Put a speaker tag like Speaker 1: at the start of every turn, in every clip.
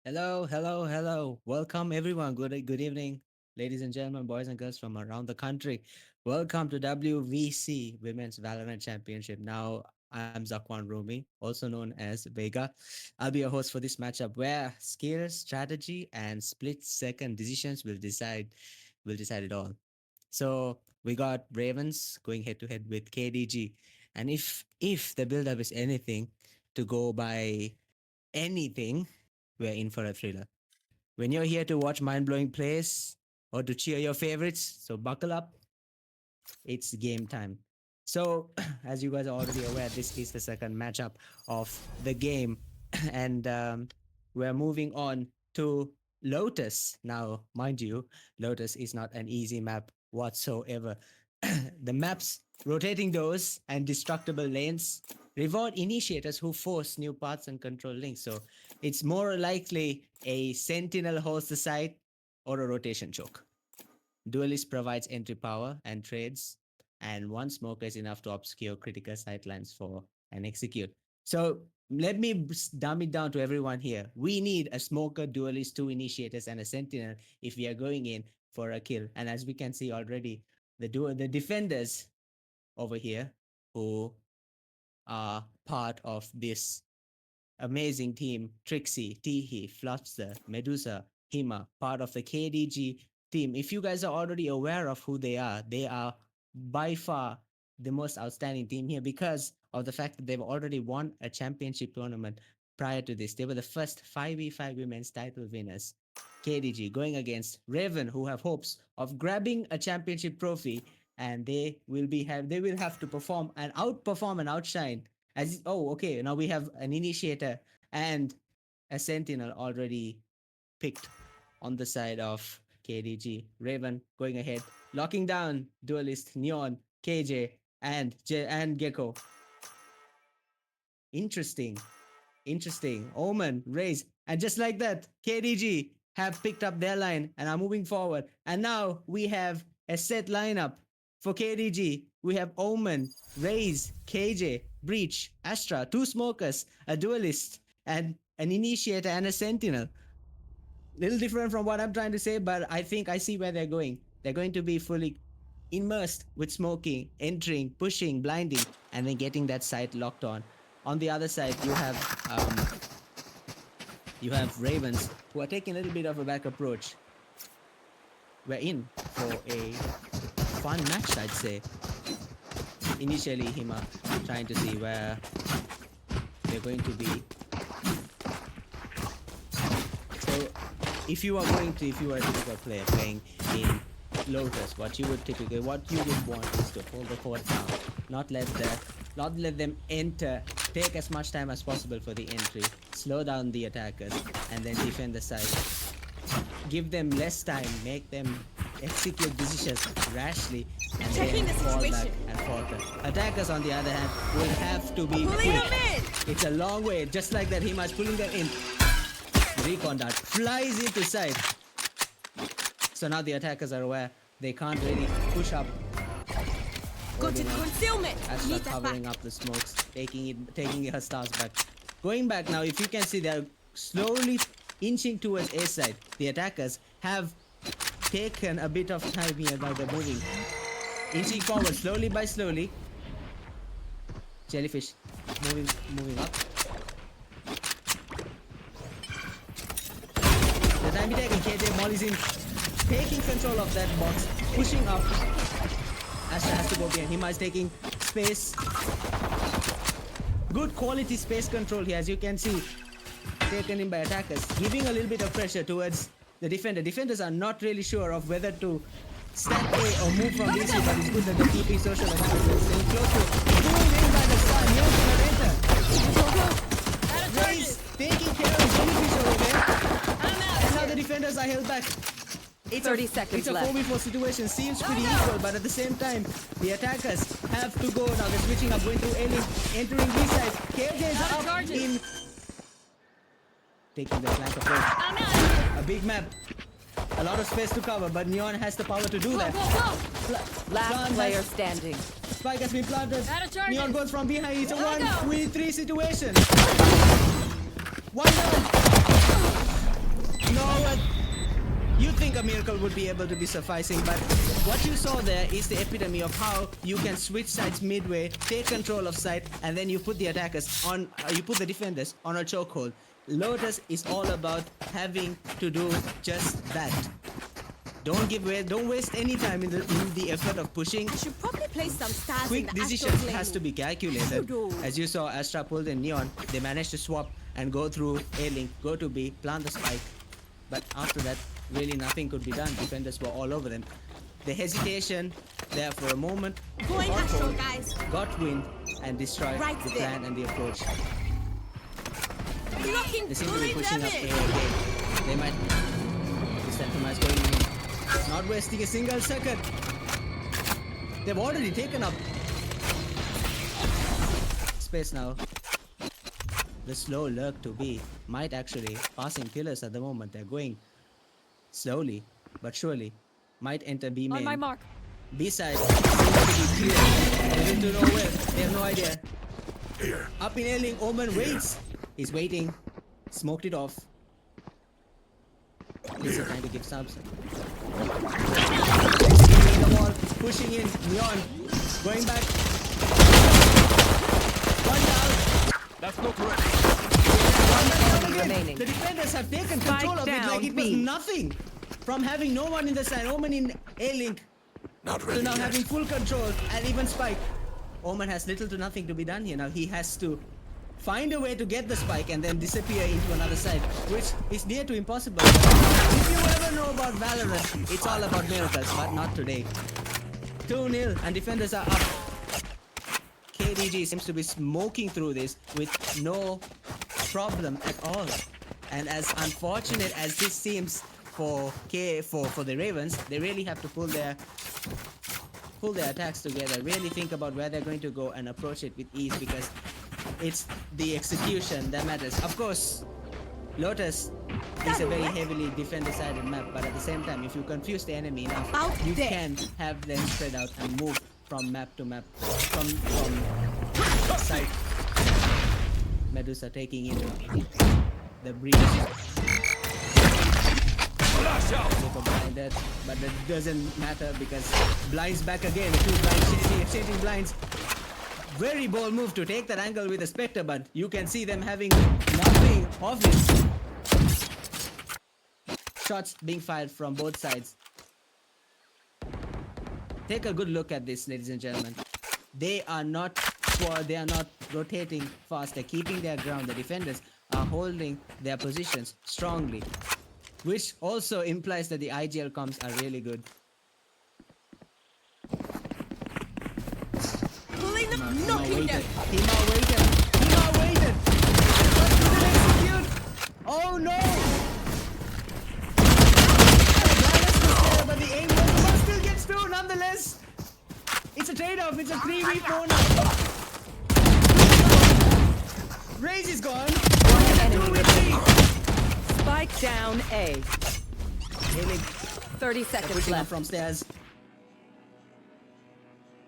Speaker 1: Hello, hello, hello. Welcome everyone. Good evening, ladies and gentlemen, boys and girls from around the country. Welcome to WVC Women's Valorant Championship. Now, I'm Zakwan Rumi, also known as Vega. I'll be your host for this matchup where skill, strategy, and split-second decisions will decide it all. So we got Ravens going head to head with KDG. And if the build-up is anything to go by anything, we're in for a thriller. When you're here to watch mind blowing plays or to cheer your favorites, so buckle up, it's game time. So, as you guys are already aware, this is the second matchup of the game, and we're moving on to Lotus. Now, mind you, Lotus is not an easy map whatsoever. The maps, rotating doors, and destructible lanes reward initiators who force new paths and control links. So, it's more likely a sentinel holds the site or a rotation choke. Duelist provides entry power and trades, and one smoker is enough to obscure critical sightlines for and execute. So let me dumb it down to everyone here. We need a smoker, duelist, two initiators, and a sentinel if we are going in for a kill. And as we can see already, the defenders over here who are part of this amazing team, Trixie, Tihi, Flopster, Medusa, Hima, part of the KDG team. If you guys are already aware of who they are by far the most outstanding team here because of the fact that they've already won a championship tournament prior to this. They were the first 5v5 women's title winners. KDG going against Raven, who have hopes of grabbing a championship trophy, and they will have to perform and outperform and outshine as okay, now we have an initiator and a sentinel already picked on the side of KDG. Raven going ahead, locking down duelist Neon, KJ, and Gecko. Interesting. Interesting. Omen, Raze, and just like that, KDG have picked up their line and are moving forward. And now we have a set lineup for KDG. We have Omen, Raze, KJ, Breach, Astra, two smokers, a duelist, and an initiator and a sentinel. Little different from what I'm trying to say, but I think I see where they're going. They're going to be fully immersed with smoking, entering, pushing, blinding, and then getting that site locked on. On the other side, you have Ravens who are taking a little bit of a back approach. We're in for a fun match, I'd say. Initially, Hima trying to see where they're going to be. So, if you are a typical player playing in Lotus, what you would want is to hold the fort down, not let them enter, take as much time as possible for the entry, slow down the attackers, and then defend the site. Give them less time, make them execute decisions rashly, and then fall back and falter. Attackers, on the other hand, will have to be quick. It's a long way, just like that. Hima is pulling them in. Recon dart flies into sight. So now the attackers are aware they can't really push up.
Speaker 2: Go to concealment.
Speaker 1: Astra covering up the smokes, taking her stars back. Going back now, if you can see, they're slowly inching towards A side. The attackers have taken a bit of time here by the moving. Inching forward slowly by slowly. Jellyfish moving up. The time be taken, KJ Molly's in, taking control of that box, pushing up. Astra has to go behind. Hima is taking space. Good quality space control here, as you can see. Taken in by attackers, giving a little bit of pressure towards the defender. Defenders are not really sure of whether to stack A or move from DC, but it's good that they're keeping social awareness. Staying close to pulled in by the star. Neon gonna enter. Raze taking care of Jellyfish over there. And now the defenders are held back. It's
Speaker 2: 30 seconds
Speaker 1: it's a
Speaker 2: left.
Speaker 1: 4v4 situation. Seems pretty equal, but at the same time, the attackers have to go. Now they're switching up, going to A-Link, entering B-side. KJ is up in... Taking the flank approach. A big map. A lot of space to cover, but Neon has the power to do that.
Speaker 2: Last player standing.
Speaker 1: Spike has been planted. Neon goes from behind. It's a 1v3 situation. One down. No, what? You think a miracle would be able to be sufficing, but what you saw there is the epitome of how you can switch sides midway, take control of side, and then you put the attackers on, you put the defenders on a chokehold. Lotus is all about having to do just that. Don't waste any time in the effort of pushing.
Speaker 2: I should probably place some stars in
Speaker 1: Quick
Speaker 2: the
Speaker 1: decisions
Speaker 2: Astros
Speaker 1: has
Speaker 2: lane.
Speaker 1: to be calculated.
Speaker 2: Doodle.
Speaker 1: As you saw, Astra pulled in Neon. They managed to swap and go through A-Link, go to B, plant the spike. But after that, really nothing could be done. Defenders were all over them. The hesitation there for a moment.
Speaker 2: Going
Speaker 1: got
Speaker 2: Astro,
Speaker 1: hold,
Speaker 2: guys.
Speaker 1: got wind and destroyed
Speaker 2: Right
Speaker 1: the
Speaker 2: there.
Speaker 1: plan and the approach.
Speaker 2: Blocking
Speaker 1: They seem to be
Speaker 2: fully
Speaker 1: pushing up A
Speaker 2: damage.
Speaker 1: again. They might. This Phantom is going in. Not wasting a single second. They've already taken up space now. The slow lurk to B might actually passing killers at the moment. They're going slowly but surely. Might enter B main.
Speaker 2: On my mark.
Speaker 1: B side seems to be clear. They're into nowhere. They have no idea.
Speaker 3: Here.
Speaker 1: Up in ailing, Omen waits. He's waiting. Smoked it off. He's trying to give subs. Extending the wall, pushing in. Neon going back. One down.
Speaker 3: That's not ready.
Speaker 1: One down again.
Speaker 2: remaining.
Speaker 1: The defenders have taken
Speaker 2: Spike
Speaker 1: control of it
Speaker 2: down,
Speaker 1: like it was
Speaker 2: B.
Speaker 1: nothing. From having no one in the side, Omen in A-Link,
Speaker 3: Not
Speaker 1: to
Speaker 3: ready
Speaker 1: now
Speaker 3: yet.
Speaker 1: having full control and even Spike. Omen has little to nothing to be done here. Now he has to find a way to get the spike and then disappear into another side, which is near to impossible. If you ever know about Valorant, it's all about miracles, but not today. 2-0 and defenders are up. KDG seems to be smoking through this with no problem at all. And as unfortunate as this seems for the Ravens, they really have to pull their attacks together, really think about where they're going to go and approach it with ease, because it's the execution that matters. Of course, Lotus is a very heavily defender-sided map, but at the same time, if you confuse the enemy enough,
Speaker 2: Out
Speaker 1: you
Speaker 2: there.
Speaker 1: can have them spread out and move from map to map, from side. Medusa taking in the breach.
Speaker 3: Flash out.
Speaker 1: Super blinded, but that doesn't matter because blinds back again. Two blinds exchanging blinds. Very bold move to take that angle with a Spectre, but you can see them having nothing of it. Shots being fired from both sides. Take a good look at this, ladies and gentlemen. They are not rotating fast. They're keeping their ground. The defenders are holding their positions strongly, which also implies that the IGL comms are really good.
Speaker 2: Pulling them,
Speaker 1: Hima
Speaker 2: knocking
Speaker 1: waited.
Speaker 2: them.
Speaker 1: Hima waited. Hima waited. But couldn't execute. Oh no! Gladys was there, but the aim was, but still gets through nonetheless. It's a trade-off. It's a 3v4 now. Raze is gone.
Speaker 2: One enemy
Speaker 1: 2v3.
Speaker 2: Spike down A.
Speaker 1: Ailing,
Speaker 2: 30 seconds
Speaker 1: pushing up
Speaker 2: left.
Speaker 1: from stairs.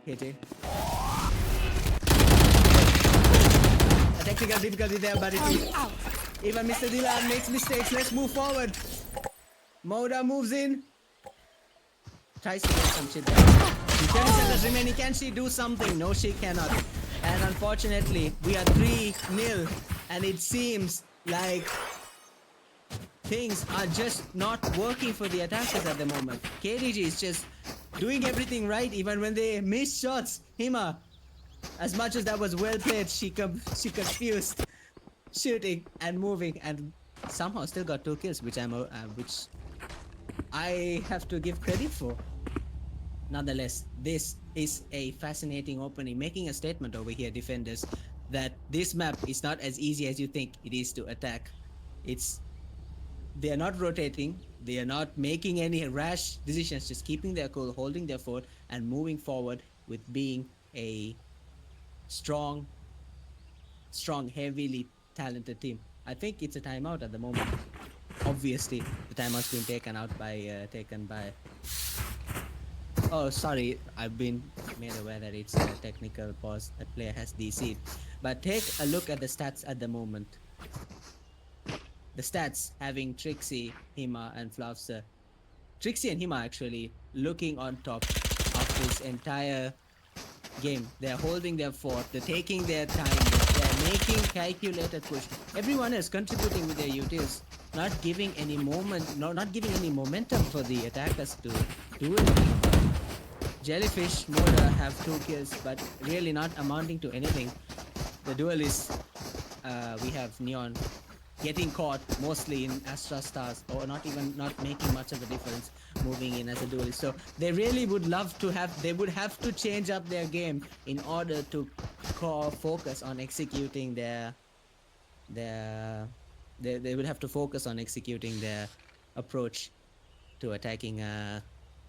Speaker 1: KT. A technical difficulty there, but it's
Speaker 2: Out.
Speaker 1: even Mr. Dilan makes mistakes. Let's move forward. Moda moves in. Tries to get some shit there. 30 seconds remaining. Can she do something? No, she cannot. And unfortunately, we are 3-0. And it seems like things are just not working for the attackers at the moment. KDG is just doing everything right even when they miss shots. Hima, as much as that was well played, she confused shooting and moving and somehow still got 2 kills, which I have to give credit for. Nonetheless, this is a fascinating opening, making a statement over here, defenders, that this map is not as easy as you think it is to attack. They are not rotating, they are not making any rash decisions, just keeping their cool, holding their fort, and moving forward with being a strong, heavily talented team. I think it's a timeout at the moment. Obviously, the timeout's been taken by. Oh, sorry, I've been made aware that it's a technical pause. That player has DC'd. But take a look at the stats at the moment. the stats having Trixie, Hima, and Fluffs. Trixie and Hima actually looking on top of this entire game. They're holding their fort. They're taking their time. They're making calculated push. Everyone is contributing with their utils, not giving any moment, not giving any momentum for the attackers to do anything. Jellyfish, Moda have 2 kills, but really not amounting to anything. The duelists, we have Neon getting caught mostly in Astra Stars, or not making much of a difference moving in as a duelist. So they really would love to they would have to change up their game in order to focus on executing they would have to focus on executing their approach to attacking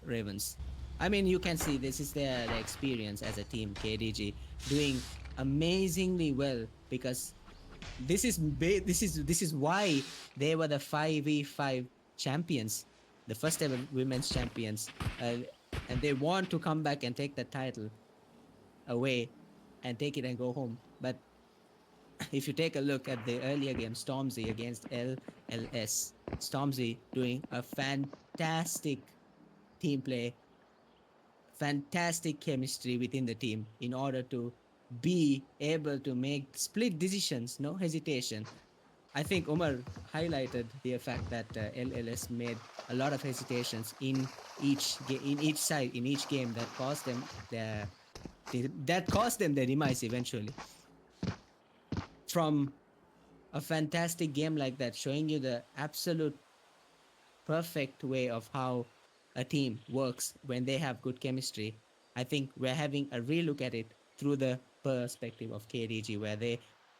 Speaker 1: Ravens. I mean, you can see this is their experience as a team. KDG doing amazingly well, because this is why they were the 5v5 champions, the first ever women's champions, and they want to come back and take the title away and take it and go home. But if you take a look at the earlier game, Stormzy against LLS, Stormzy doing a fantastic team play, fantastic chemistry within the team in order to be able to make split decisions, no hesitation. I think Umar highlighted the fact that LLS made a lot of hesitations in each side, in each game, that caused them their demise eventually. From a fantastic game like that, showing you the absolute perfect way of how a team works when they have good chemistry, I think we're having a relook at it through the perspective of KDG, where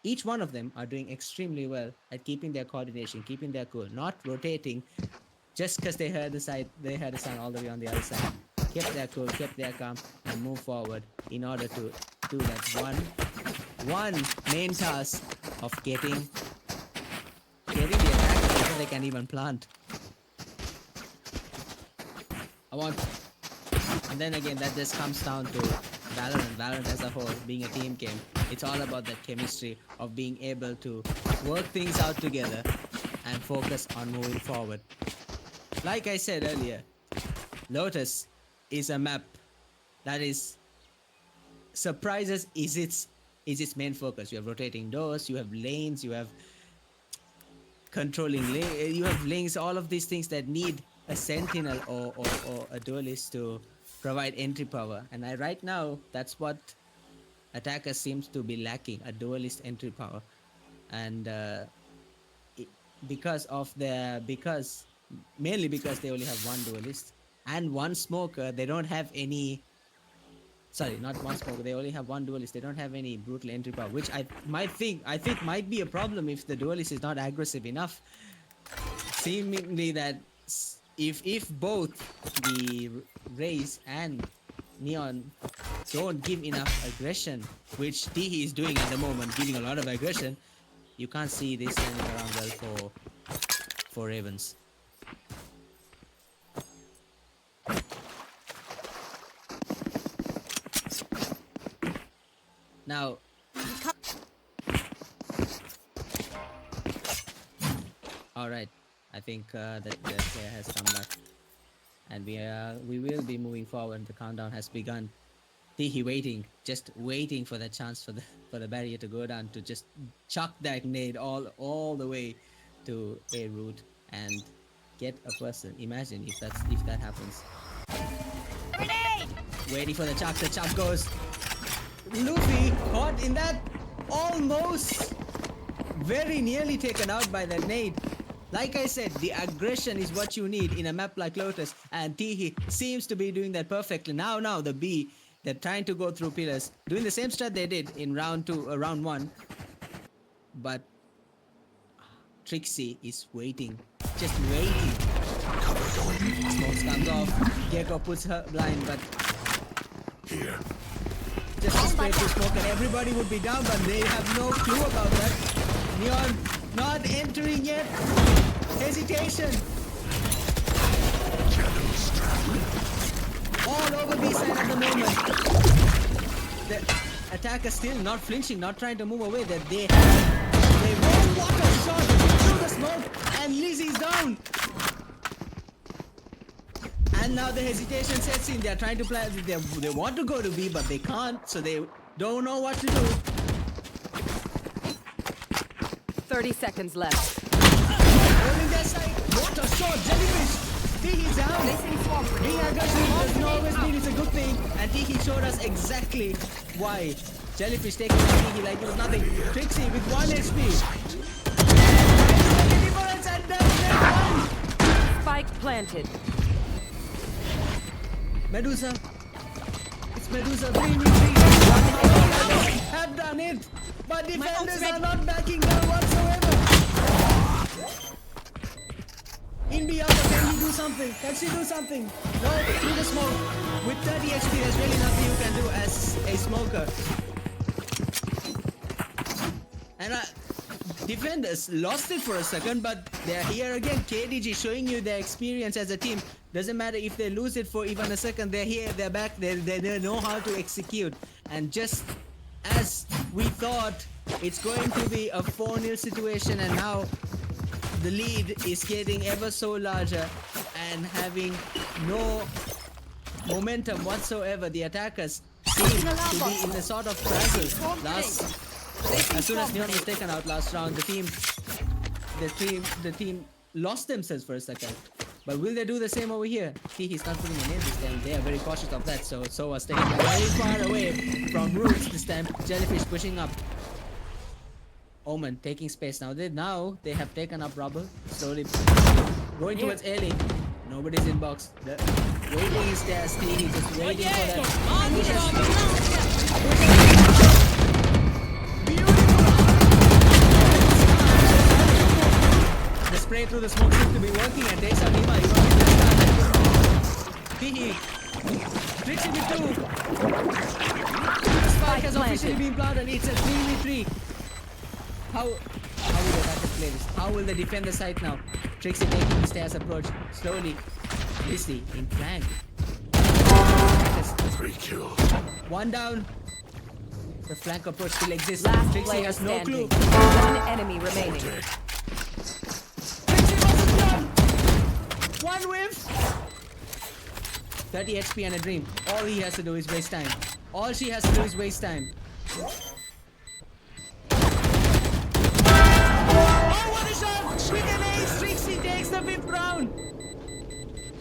Speaker 1: each one of them are doing extremely well at keeping their coordination, keeping their cool, not rotating just because they heard the sound all the way on the other side. Kept their cool, kept their calm, and move forward in order to do that one main task of getting the attack before they can even plant. And then again, that just comes down to Valorant as a whole being a team game. It's all about that chemistry of being able to work things out together and focus on moving forward. Like I said earlier, Lotus is a map that is surprises is its main focus. You have rotating doors, you have lanes, you have controlling you have links, all of these things that need a sentinel or a duelist to provide entry power. And right now, that's what attackers seems to be lacking, a duelist entry power. And mainly because they only have one duelist and one smoker, they don't have any. Sorry, not one smoker. They only have one duelist. They don't have any brutal entry power, which I think might be a problem if the duelist is not aggressive enough. Seemingly that if both the Raze and Neon don't give enough aggression, which Tihi is doing at the moment, giving a lot of aggression, you can't see this turning around well for Ravens. Now, all right. I think that the player has come back, and we will be moving forward. The countdown has begun. Tihi just waiting for the chance for the barrier to go down, to just chuck that nade all the way to a route and get a person. Imagine if that happens.
Speaker 2: Grenade!
Speaker 1: Waiting for the chuck. The chuck goes. Luffy caught in that, almost very nearly taken out by the nade. Like I said, the aggression is what you need in a map like Lotus, and Tihi seems to be doing that perfectly. Now the B, they're trying to go through pillars, doing the same strat they did in round 1, but Trixie is waiting, just waiting. Smokes comes off, Gecko puts her blind, but
Speaker 3: Here.
Speaker 1: just a straight to smoke and everybody would be down, but they have no clue about that. Neon not entering yet. Hesitation. All over B side at the moment. The attacker still not flinching, not trying to move away. That they won't walk a shot through the smoke, and Lizzie's down. And now the hesitation sets in. They're trying to play. They want to go to B, but they can't, so they don't know what to do.
Speaker 2: 30 seconds left.
Speaker 1: Holding their side. What a shot! Jellyfish! Teehee down. Being aggressive doesn't always mean it's a good thing. And Teehee showed us exactly why. Jellyfish taking out Teehee like it was nothing. Trixie with 1 HP. And difference and down.
Speaker 2: Spike planted.
Speaker 1: Medusa. It's Medusa. 3v3. Have done it. But defenders are not backing down whatsoever. In B upper, can he do something? Can she do something? No, through the smoke. With 30 HP, there's really nothing you can do as a smoker. And defenders lost it for a second, but they're here again. KDG showing you their experience as a team. Doesn't matter if they lose it for even a second, they're here, they're back, they know how to execute. And just as we thought, it's going to be a 4-0 situation, and now the lead is getting ever so larger and having no momentum whatsoever. The attackers seem to be in a sort of frazzle. As soon as Neon was taken out last round, the team lost themselves for a second. But will they do the same over here? He's not putting a name this time. They are very cautious of that, so was taken very far away from roots this time. Jellyfish pushing up. Omen taking space now. They have taken up rubble. Slowly going towards Ellie. Nobody's in box. The waiting is there. Stevie just waiting for that. The spray through the smoke seems to be working and takes out Nima. Teehee. Trixie with 2. The spike has officially been planted. It's a 3v3. How will the attackers play this? How will they defend the site now? Trixie taking the stairs approach slowly. Lizzie in flank.
Speaker 3: 3 kills.
Speaker 1: 1 down. The flank approach still exists.
Speaker 2: Last
Speaker 1: Trixie
Speaker 2: player
Speaker 1: has no
Speaker 2: standing.
Speaker 1: clue.
Speaker 2: 1 enemy remaining.
Speaker 1: Trixie wasn't done. 1 whiff. 30 HP and a dream. All he has to do is waste time. All she has to do is waste time. What a shot! With an ace, Trixie takes the 5th round.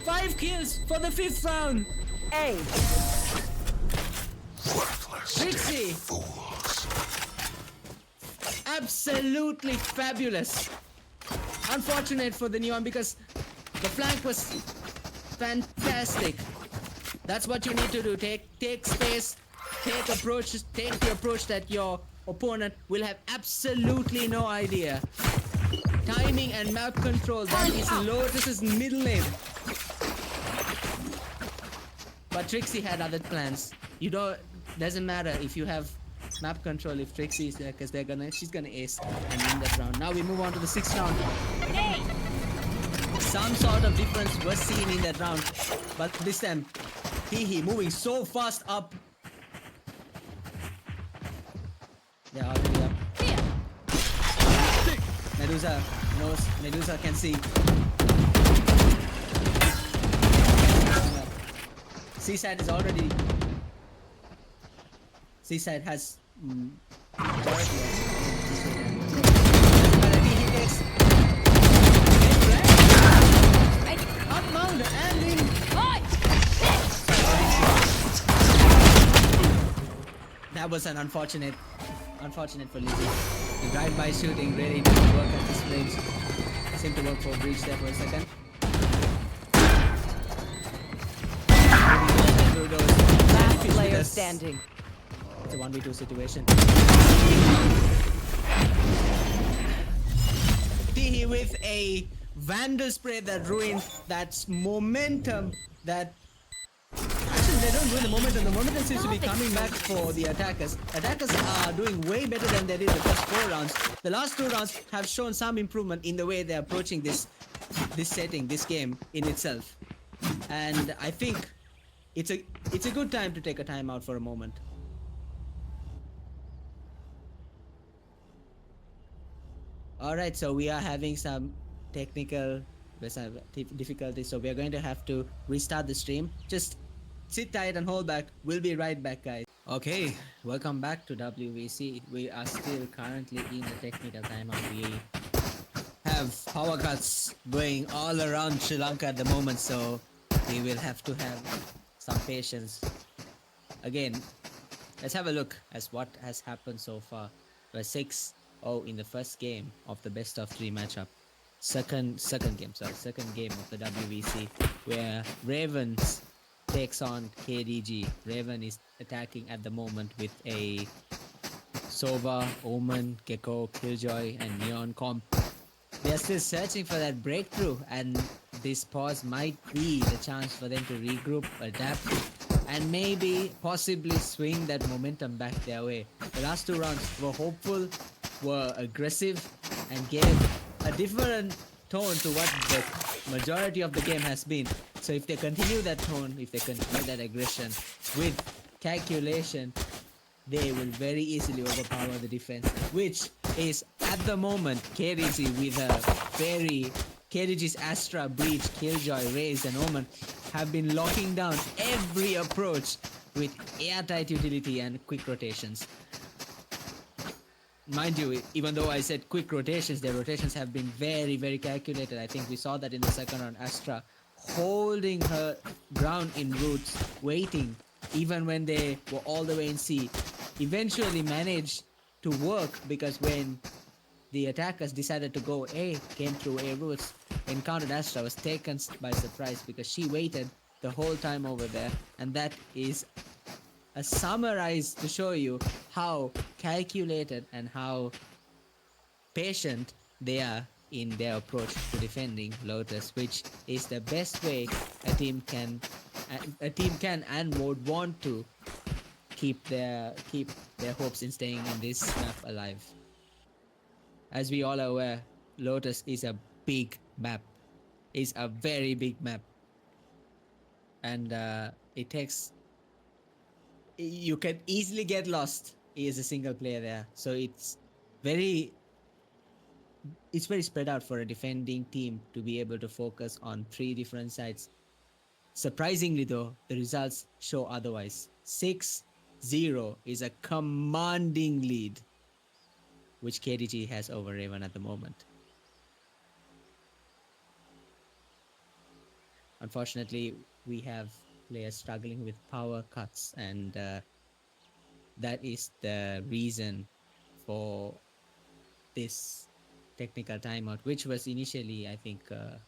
Speaker 1: 5 kills for the 5th round.
Speaker 2: A.
Speaker 3: Worthless.
Speaker 1: Trixie,
Speaker 3: Fools.
Speaker 1: absolutely fabulous. Unfortunate for the Neon because the flank was fantastic. That's what you need to do. Take space, take the approach that your opponent will have absolutely no idea. Timing and map control, that is Lotus's middle name. But Trixie had other plans. Doesn't matter if you have map control if Trixie is there, because she's gonna ace and win that round. Now we move on to the 6th round. Some sort of difference was seen in that round, but this time Teehee moving so fast up. They're already up. Medusa knows. Medusa can see. Seaside is already. Seaside has. Up mount and in. That was an unfortunate for Lizzie. The drive-by shooting really didn't work at this range. Seemed to work for Breach there for a second.
Speaker 2: Last player standing.
Speaker 1: It's a 1v2 situation. Teehee with a Vandal spray that ruined that momentum that... Actually, they don't ruin the momentum. The momentum seems to be coming back for the attackers. Attackers are doing way better than they did the first 4 rounds. The last 2 rounds have shown some improvement in the way they're approaching this setting, this game in itself. And I think it's a good time to take a timeout for a moment. Alright, so we are having some technical difficulties, so we are going to have to restart the stream. Just sit tight and hold back. We'll be right back, guys. Okay, welcome back to WVC. We are still currently in the technical timeout. We have power cuts going all around Sri Lanka at the moment, so we will have to have some patience. Again, let's have a look at what has happened so far. We're 6-0 in the first game of the best of 3 matchup. Second game of the WVC, where Ravens takes on KDG. Raven is attacking at the moment with a Sova, Omen, Gecko, Killjoy, and Neon comp. They are still searching for that breakthrough, and this pause might be the chance for them to regroup, adapt, and maybe possibly swing that momentum back their way. The last 2 rounds were hopeful, were aggressive, and gave a different tone to what the majority of the game has been. So if they continue that tone, if they continue that aggression with calculation, they will very easily overpower the defense, which is at the moment KDG with a very KDG's Astra, Breach, Killjoy, Raze, and Omen have been locking down every approach with airtight utility and quick rotations. Mind you, even though I said quick rotations, their rotations have been very, very calculated. I think we saw that in the second round. Astra holding her ground in roots, waiting, even when they were all the way in C. Eventually managed to work, because when the attackers decided to go A, came through A routes, encountered Astra, was taken by surprise because she waited the whole time over there. And that is a summarize to show you how calculated and how patient they are in their approach to defending Lotus, which is the best way a team can and would want to keep their hopes in staying in this map alive. As we all are aware, Lotus is a big map. It's a very big map. And it takes... You can easily get lost as a single player there. So it's very spread out for a defending team to be able to focus on 3 different sides. Surprisingly though, the results show otherwise. 6-0 is a commanding lead which KDG has over Raven at the moment. Unfortunately, we have players struggling with power cuts, and that is the reason for this technical timeout, which was initially, I think, a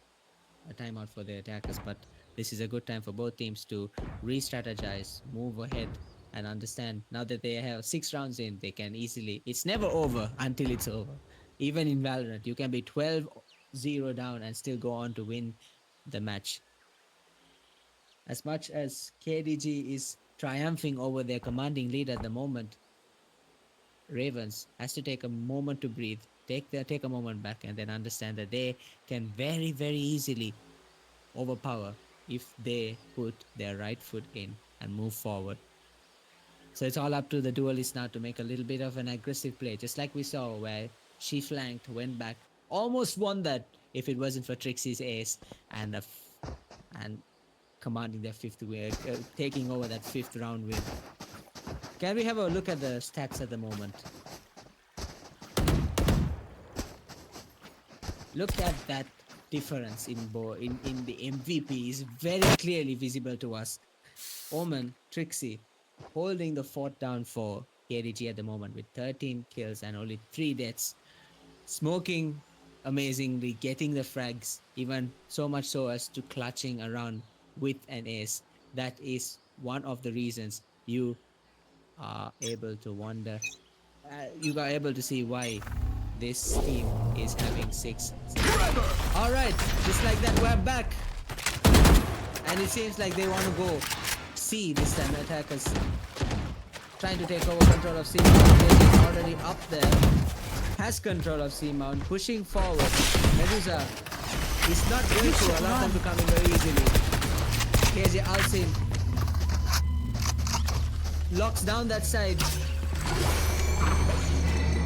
Speaker 1: timeout for the attackers, but this is a good time for both teams to re-strategize, move ahead, and understand now that they have 6 rounds in, they can easily... It's never over until it's over. Even in Valorant, you can be 12-0 down and still go on to win the match. As much as KDG is triumphing over their commanding lead at the moment, Ravens has to take a moment to breathe, take a moment back, and then understand that they can very, very easily overpower if they put their right foot in and move forward. So it's all up to the duelist now to make a little bit of an aggressive play, just like we saw where she flanked, went back, almost won that if it wasn't for Trixie's ace and commanding their 5th win, taking over that 5th round win. Can we have a look at the stats at the moment? Look at that difference in the MVP is very clearly visible to us. Omen, Trixie, holding the fort down for KDG at the moment with 13 kills and only 3 deaths. Smoking amazingly, getting the frags, even so much so as to clutching around with an ace. That is one of the reasons you are able to wonder, you are able to see why this team is having 6. Alright, just like that, we're back. And it seems like they want to go C this time. Attackers trying to take over control of C Mount. Is already up there. Has control of C Mount, pushing forward. Medusa is not going to allow them to come in very easily. KJ ults in. Locks down that side.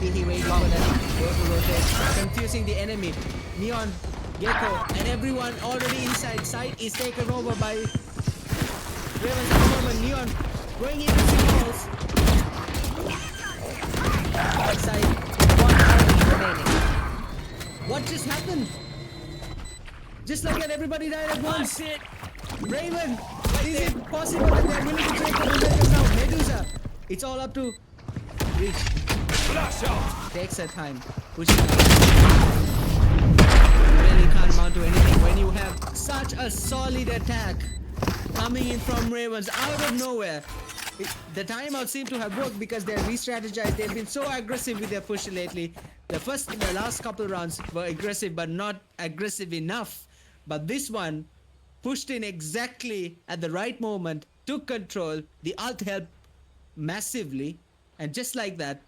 Speaker 1: He waiting for that. Go to rotate. Confusing the enemy. Neon Gecko, and everyone already inside. Site is taken over by Ravens at the moment. Neon going into the walls. Backside.
Speaker 2: One enemy remaining.
Speaker 1: What just happened? Just like that, everybody died at once. Raven, is it possible that they're willing to take the momentum now? Medusa, it's all up to Reach.
Speaker 3: Flash out!
Speaker 1: Takes her time. Pushing out. Really can't mount to anything when you have such a solid attack coming in from Ravens out of nowhere. The timeout seemed to have worked because they're re-strategized. They've been so aggressive with their push lately. The last couple rounds were aggressive, but not aggressive enough. But this one pushed in exactly at the right moment, took control. The ult helped massively, and just like that,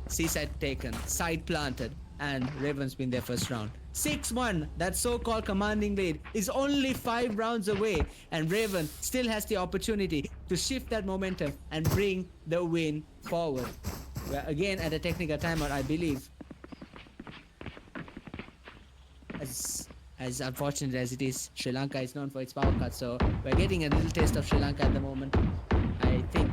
Speaker 1: Seaside taken, side planted, and Ravens win their first round. 6-1, that so-called commanding lead is only 5 rounds away, and Raven still has the opportunity to shift that momentum and bring the win forward. We're again at a technical timeout, I believe. As unfortunate as it is, Sri Lanka is known for its power cuts, so we're getting a little taste of Sri Lanka at the moment. I think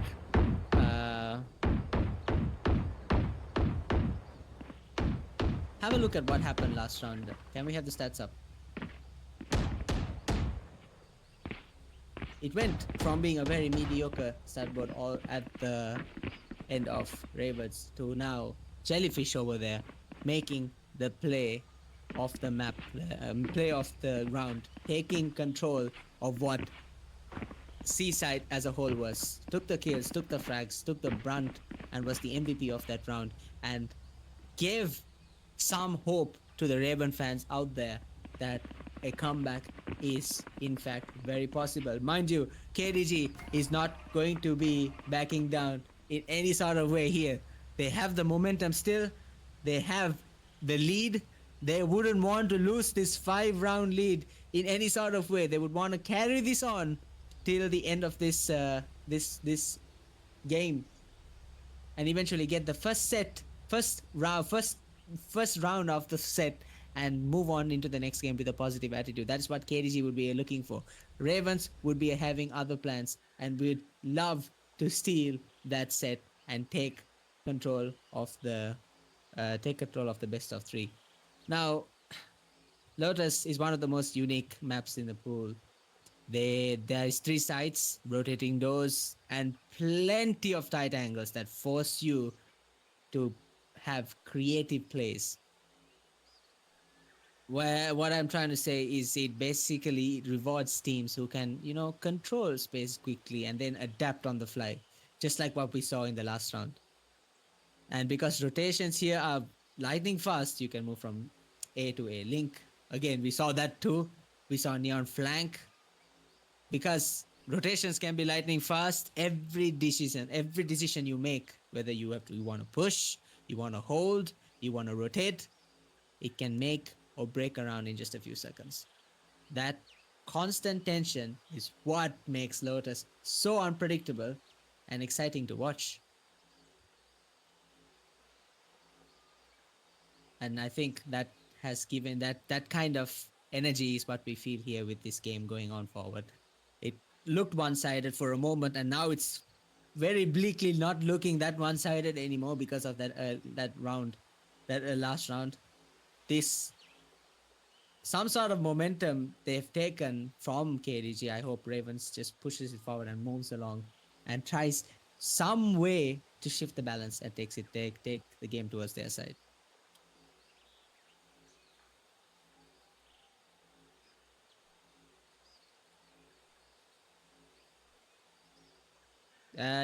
Speaker 1: have a look at what happened last round. Can we have the stats up? It went from being a very mediocre stat board all at the end of Ravens to now Jellyfish over there making the play of the map, play of the round, taking control of what Seaside as a whole was. Took the kills, took the frags, took the brunt, and was the MVP of that round, and gave some hope to the Raven fans out there that a comeback is in fact very possible. Mind you, KDG is not going to be backing down in any sort of way here. They have the momentum still. They have the lead. They wouldn't want to lose this 5-round lead in any sort of way. They would want to carry this on till the end of this this game, and eventually get the first round of the set, and move on into the next game with a positive attitude. That is what KDG would be looking for. Ravens would be having other plans and would love to steal that set and take control of the best of 3. Now, Lotus is one of the most unique maps in the pool. There is 3 sides, rotating doors, and plenty of tight angles that force you to have creative plays. Where what I'm trying to say is it basically rewards teams who can, control space quickly and then adapt on the fly, just like what we saw in the last round. And because rotations here are lightning fast, you can move from A to A. Link, again, we saw that too. We saw Neon flank. Because rotations can be lightning fast, every decision you make, whether you want to push, you want to hold, you want to rotate, it can make or break around in just a few seconds. That constant tension is what makes Lotus so unpredictable and exciting to watch. And I think that has given that kind of energy is what we feel here with this game going on forward. It looked one-sided for a moment, and now it's very bleakly not looking that one-sided anymore because of that round, that last round. This some sort of momentum they've taken from KDG. I hope Ravens just pushes it forward and moves along and tries some way to shift the balance and take the game towards their side.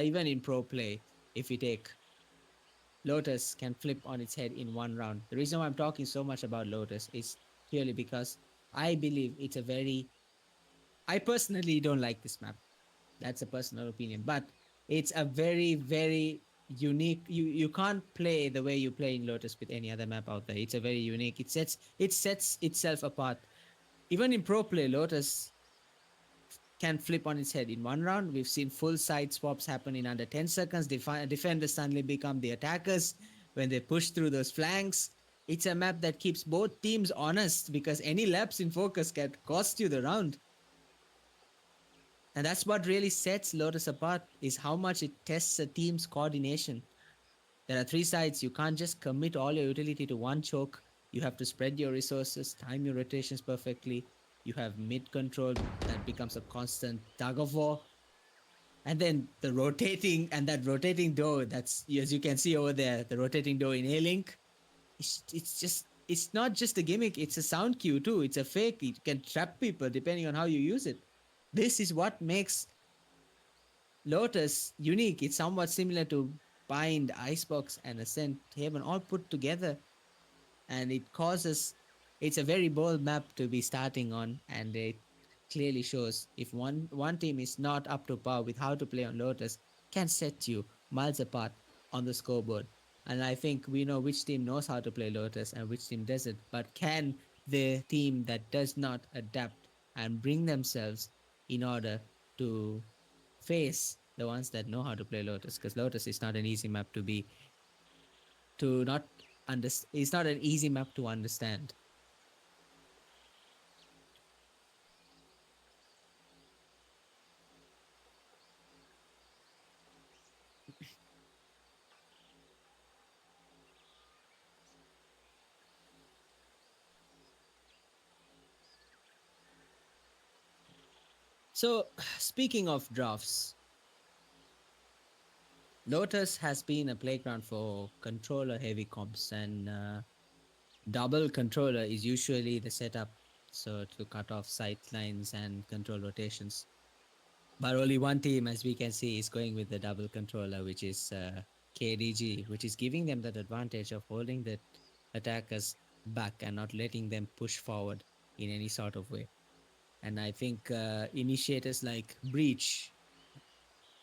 Speaker 1: Even in pro play, if you take Lotus can flip on its head in one round. The reason why I'm talking so much about Lotus is purely because I believe I personally don't like this map. That's a personal opinion, but it's a very, very unique. You can't play the way you play in Lotus with any other map out there. It's a very unique. It sets itself apart. Even in pro play, Lotus can flip on its head in one round. We've seen full side swaps happen in under 10 seconds. Defenders suddenly become the attackers when they push through those flanks. It's a map that keeps both teams honest because any lapse in focus can cost you the round. And that's what really sets Lotus apart is how much it tests a team's coordination. There are three sides. You can't just commit all your utility to one choke. You have to spread your resources, time your rotations perfectly. You have mid control that becomes a constant tug of war. And then the rotating and that rotating door, that's as you can see over there, the rotating door in A Link. It's not just a gimmick, it's a sound cue too. It's a fake. It can trap people depending on how you use it. This is what makes Lotus unique. It's somewhat similar to Bind, Icebox, and Ascent Haven all put together, and it's a very bold map to be starting on, and it clearly shows if one team is not up to par with how to play on Lotus, can set you miles apart on the scoreboard. And I think we know which team knows how to play Lotus and which team doesn't. But can the team that does not adapt and bring themselves in order to face the ones that know how to play Lotus? Because Lotus is not an easy map to not understand. It's not an easy map to understand. So, speaking of drafts, Lotus has been a playground for controller heavy comps, and double controller is usually the setup. So, to cut off sight lines and control rotations. But only one team, as we can see, is going with the double controller, which is KDG, which is giving them that advantage of holding the attackers back and not letting them push forward in any sort of way. And I think initiators like Breach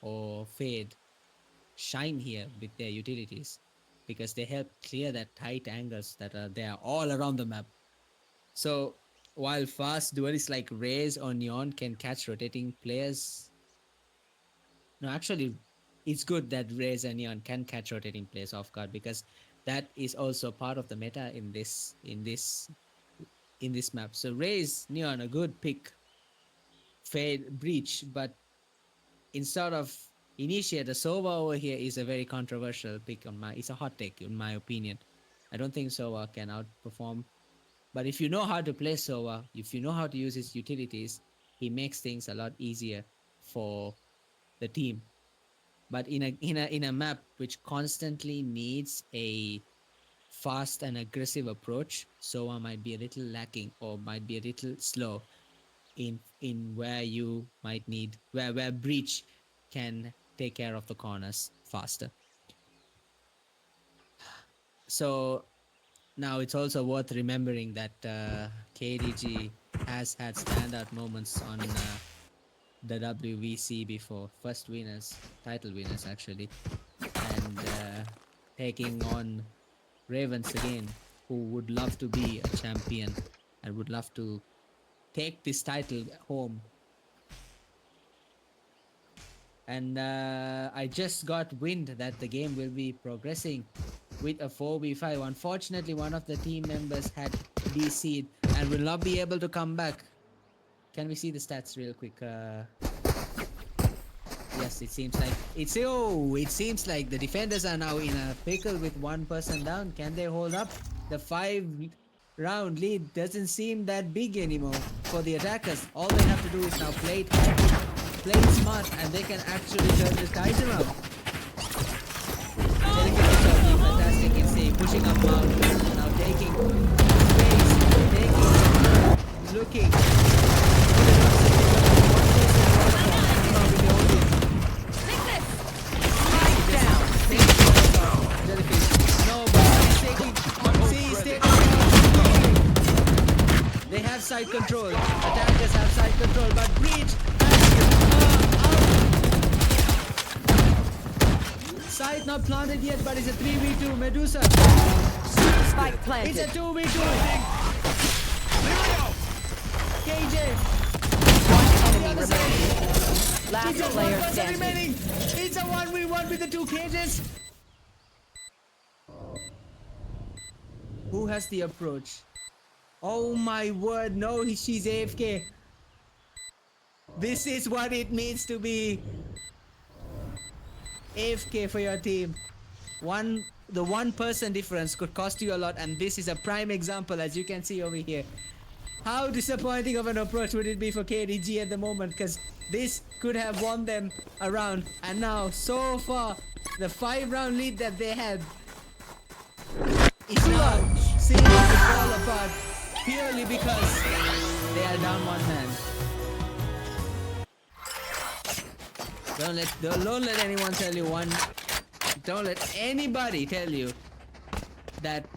Speaker 1: or Fade shine here with their utilities because they help clear that tight angles that are there all around the map. So while fast duelists like Raze or Neon can catch rotating players, no, actually, it's good that Raze and Neon can catch rotating players off guard because that is also part of the meta in this map. So Raze, Neon, a good pick. Fade, Breach, but instead of Initiate, the Sova over here is a very controversial pick it's a hot take in my opinion. I don't think Sova can outperform. But if you know how to play Sova, if you know how to use his utilities, he makes things a lot easier for the team. But in a map which constantly needs a fast and aggressive approach, Sova might be a little lacking or might be a little slow in where you might need where Breach can take care of the corners faster. So now it's also worth remembering that KDG has had standout moments on the WVC before, first winners, title winners actually, and taking on Ravens again, who would love to be a champion and would love to take this title home. And I just got wind that the game will be progressing with a 4v5. Unfortunately, one of the team members had DC'd and will not be able to come back. Can we see the stats real quick? Yes, it seems like the defenders are now in a pickle with one person down. Can they hold up? The 5-round lead doesn't seem that big anymore for the attackers. All they have to do is now play it smart, and they can actually turn the tides around. Fantastic in save, pushing up mountains, now taking space, looking. They have side control. Attackers have side control, but Breach side not planted yet, but it's a 3v2. Medusa.
Speaker 2: Spike planted.
Speaker 1: It's a 2v2. KJ.
Speaker 2: One enemy remaining. Last
Speaker 1: It's a
Speaker 2: player
Speaker 1: 1%
Speaker 2: standing.
Speaker 1: remaining. It's a 1v1 with the two cages. Who has the approach? Oh my word, no, she's AFK. This is what it means to be AFK for your team. The 1% difference could cost you a lot, and this is a prime example, as you can see over here. How disappointing of an approach would it be for KDG at the moment, because this could have won them a round, and now so far the 5-round lead that they had is now seeming to fall apart purely because they are down one man. Don't let anyone tell you don't let anybody tell you that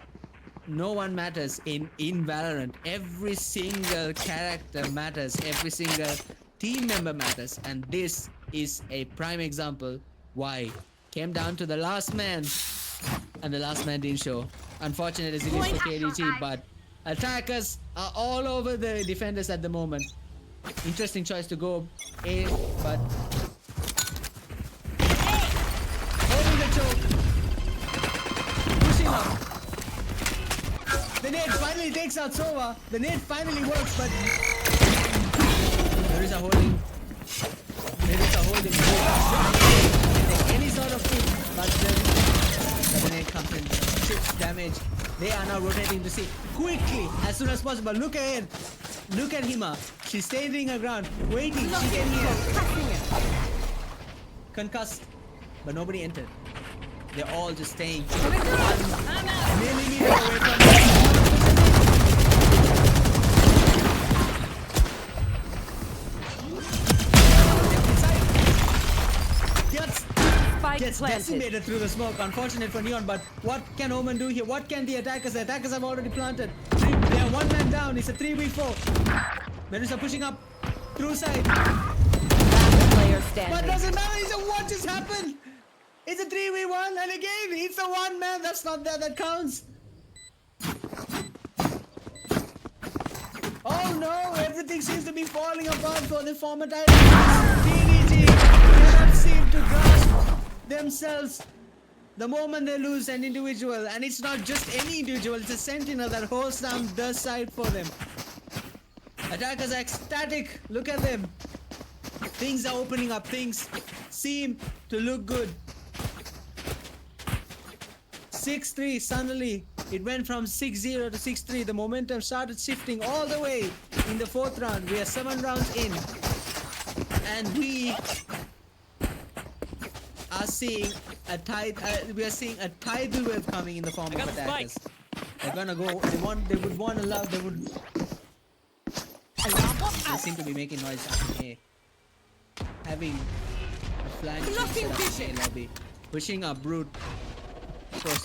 Speaker 1: no one matters in Valorant. Every single character matters, every single team member matters, and this is a prime example why came down to the last man, and the last man didn't show. Unfortunate as it is for KDG, but attackers are all over the defenders at the moment. Interesting choice to go A, but holding the choke, pushing up. The nade finally takes out Sova. The nade finally works, but there is a holding. There is a holding. Any sort of thing, but the nade comes in, chips damage. They are now rotating to see quickly as soon as possible. Look ahead. Look at Hima. She's standing her ground, waiting. She can hear. Concussed, but nobody entered. They're all just staying 1 millimeter away from the gets decimated through the smoke. Unfortunate for Neon, but what can Omen do here? What can the attackers? The attackers have already planted. They are 1 man down. It's a 3v4. Medusa pushing up through side.
Speaker 2: Player standing.
Speaker 1: But doesn't matter. It's a what just happened? It's a 3v1, and again, it's the 1 man that's not there that counts. Oh no, everything seems to be falling apart for the former Titans. KDG cannot seem to grasp themselves the moment they lose an individual, and it's not just any individual, it's a sentinel that holds down the side for them. Attackers are ecstatic. Look at them. Things are opening up. Things seem to look good. 6-3 suddenly. It went from 6-0 to 6-3. The momentum started shifting all the way in the 4th round. We are 7 rounds in, and we are seeing a tidal wave coming in the form of attackers. They're gonna go. They would want to love. They would. They seem to be making noise. Okay. Having a flank lobby, pushing a brute. Of course,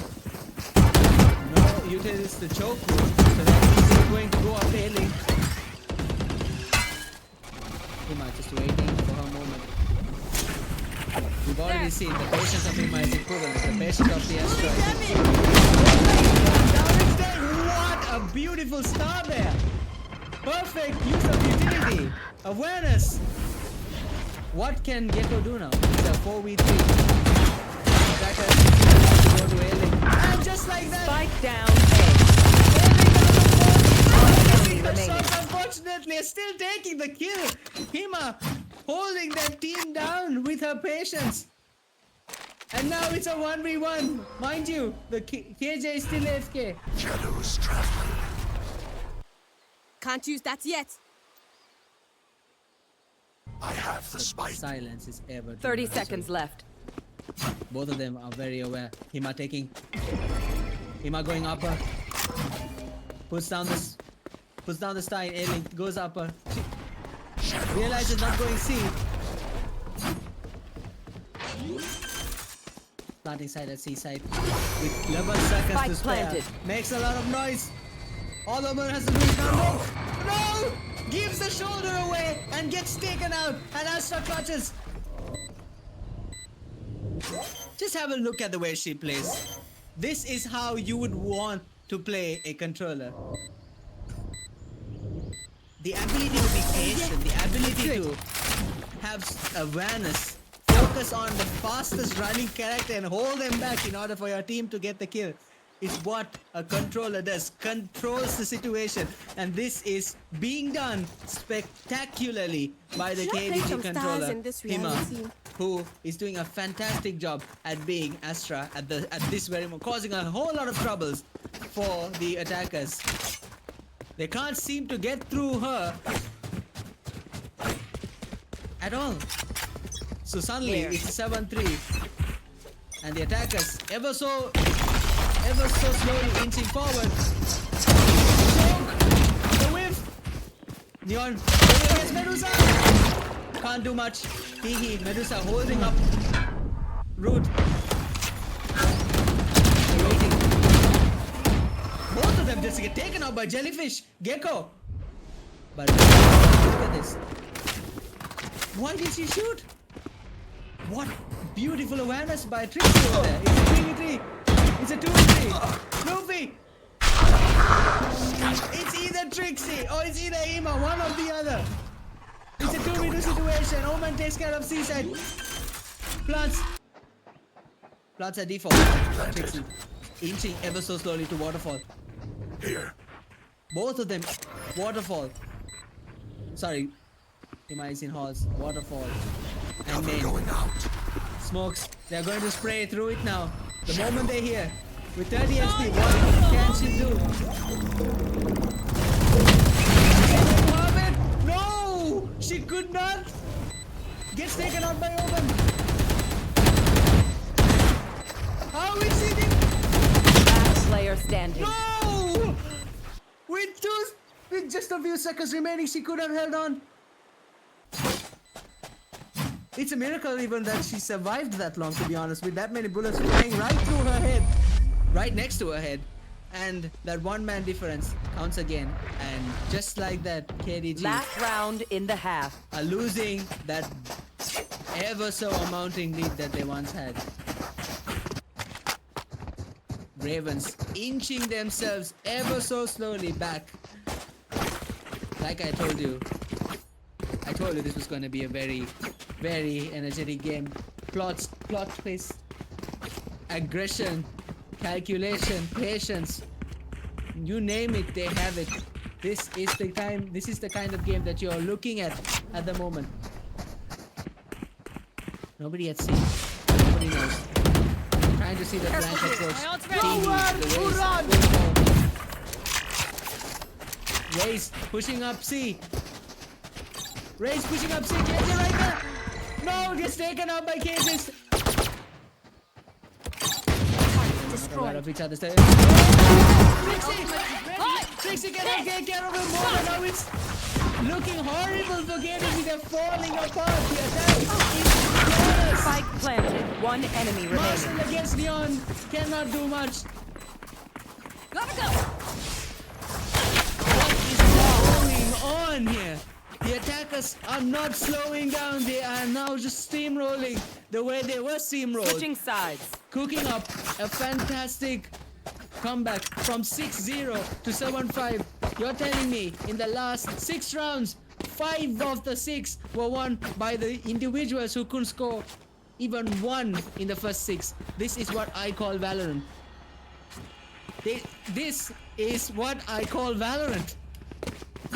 Speaker 1: no utilities to choke brute, so that he's going to go up ailing. Hima just waiting for her moment. We've already seen the patience of Hima is equivalent to the patience of the asteroid. What a beautiful star there! Perfect use of utility, awareness. What can Gecko do now? It's a 4v3. Attackers go to ailing. And just like that,
Speaker 2: Spike down
Speaker 1: unfortunately, is still taking the kill. Hima holding that team down with her patience. And now it's a 1v1. Mind you, the KJ is still AFK.
Speaker 3: Shadows traveling.
Speaker 4: Can't use that yet.
Speaker 3: I have the spike.
Speaker 1: Silence is ever.
Speaker 2: 30 seconds left.
Speaker 1: Both of them are very aware. Hima going upper. Puts down the style. Ailing goes upper. She realizes not going C. Planting side at C side with 11 seconds
Speaker 2: Spike
Speaker 1: to spare.
Speaker 2: planted.
Speaker 1: Makes a lot of noise. All Omen has to do is now no! Gives the shoulder away and gets taken out. And Astra clutches. Just have a look at the way she plays. This is how you would want to play a controller. The ability to be patient, the ability to have awareness, focus on the fastest running character and hold them back in order for your team to get the kill. is what a controller does. Controls the situation. And this is being done spectacularly by the
Speaker 4: Should I play
Speaker 1: KDG
Speaker 4: some stars
Speaker 1: controller,
Speaker 4: in this
Speaker 1: Hima,
Speaker 4: reality?
Speaker 1: who is doing a fantastic job at being Astra at this very moment, causing a whole lot of troubles for the attackers. They can't seem to get through her at all. So suddenly
Speaker 2: Here.
Speaker 1: it's a 7-3, and the attackers ever so slowly inching forward. Choke! The whiff! Neon going against Medusa! Can't do much. Hee Medusa holding up Root. They're waiting. Both of them just get taken out by Jellyfish. Gecko. But look at this. Why did she shoot? What beautiful awareness by Trixie over there. It's a 3v3. It's a 2v3. Luffy. It's either Trixie or it's either Hima. One or the other. It's a 2v2 situation. Omen takes care of Seaside. Plants at default. Trixie inching ever so slowly to Waterfall.
Speaker 3: Here.
Speaker 1: Both of them. Waterfall. Sorry. Hima is in halls. Waterfall. And
Speaker 3: Cover
Speaker 1: then
Speaker 3: going out.
Speaker 1: smokes. They're going to spray through it now. The moment they're here. With 30 HP, what can she do? No! She could not! Gets taken out by Omen. How is she?
Speaker 2: Last player standing.
Speaker 1: No! With just a few seconds remaining, she could have held on. It's a miracle even that she survived that long, to be honest, with that many bullets flying right through her head. Right next to her head. And that one-man difference counts again. And just like that, KDG
Speaker 2: Last round in the half.
Speaker 1: are losing that ever so amounting lead that they once had. Ravens inching themselves ever so slowly back. Like I told you this was going to be a very, very energetic game. Plot twist, aggression, calculation, patience. You name it, they have it. This is the kind of game that you're looking at the moment. Nobody at sea. Nobody knows. Trying to see the flank approach. Raze pushing up C. Raze pushing up C. KJ right there. No, gets taken out by KJ. Aware of each other's turn. Trixie cannot get care of him more, but now it's looking horrible for KDG. They're falling apart. The attack is flawless.
Speaker 2: Spike planted. One enemy
Speaker 1: Marshall
Speaker 2: remaining.
Speaker 1: against Leon cannot do much.
Speaker 2: Gotta go.
Speaker 1: What is going on here? The attackers are not slowing down. They are now just steamrolling the way they were steamrolled.
Speaker 2: Switching sides.
Speaker 1: Cooking up a fantastic comeback from 6-0 to 7-5. You're telling me in the last 6 rounds, 5 of the 6 were won by the individuals who couldn't score even one in the first 6. This is what I call Valorant. This is what I call Valorant.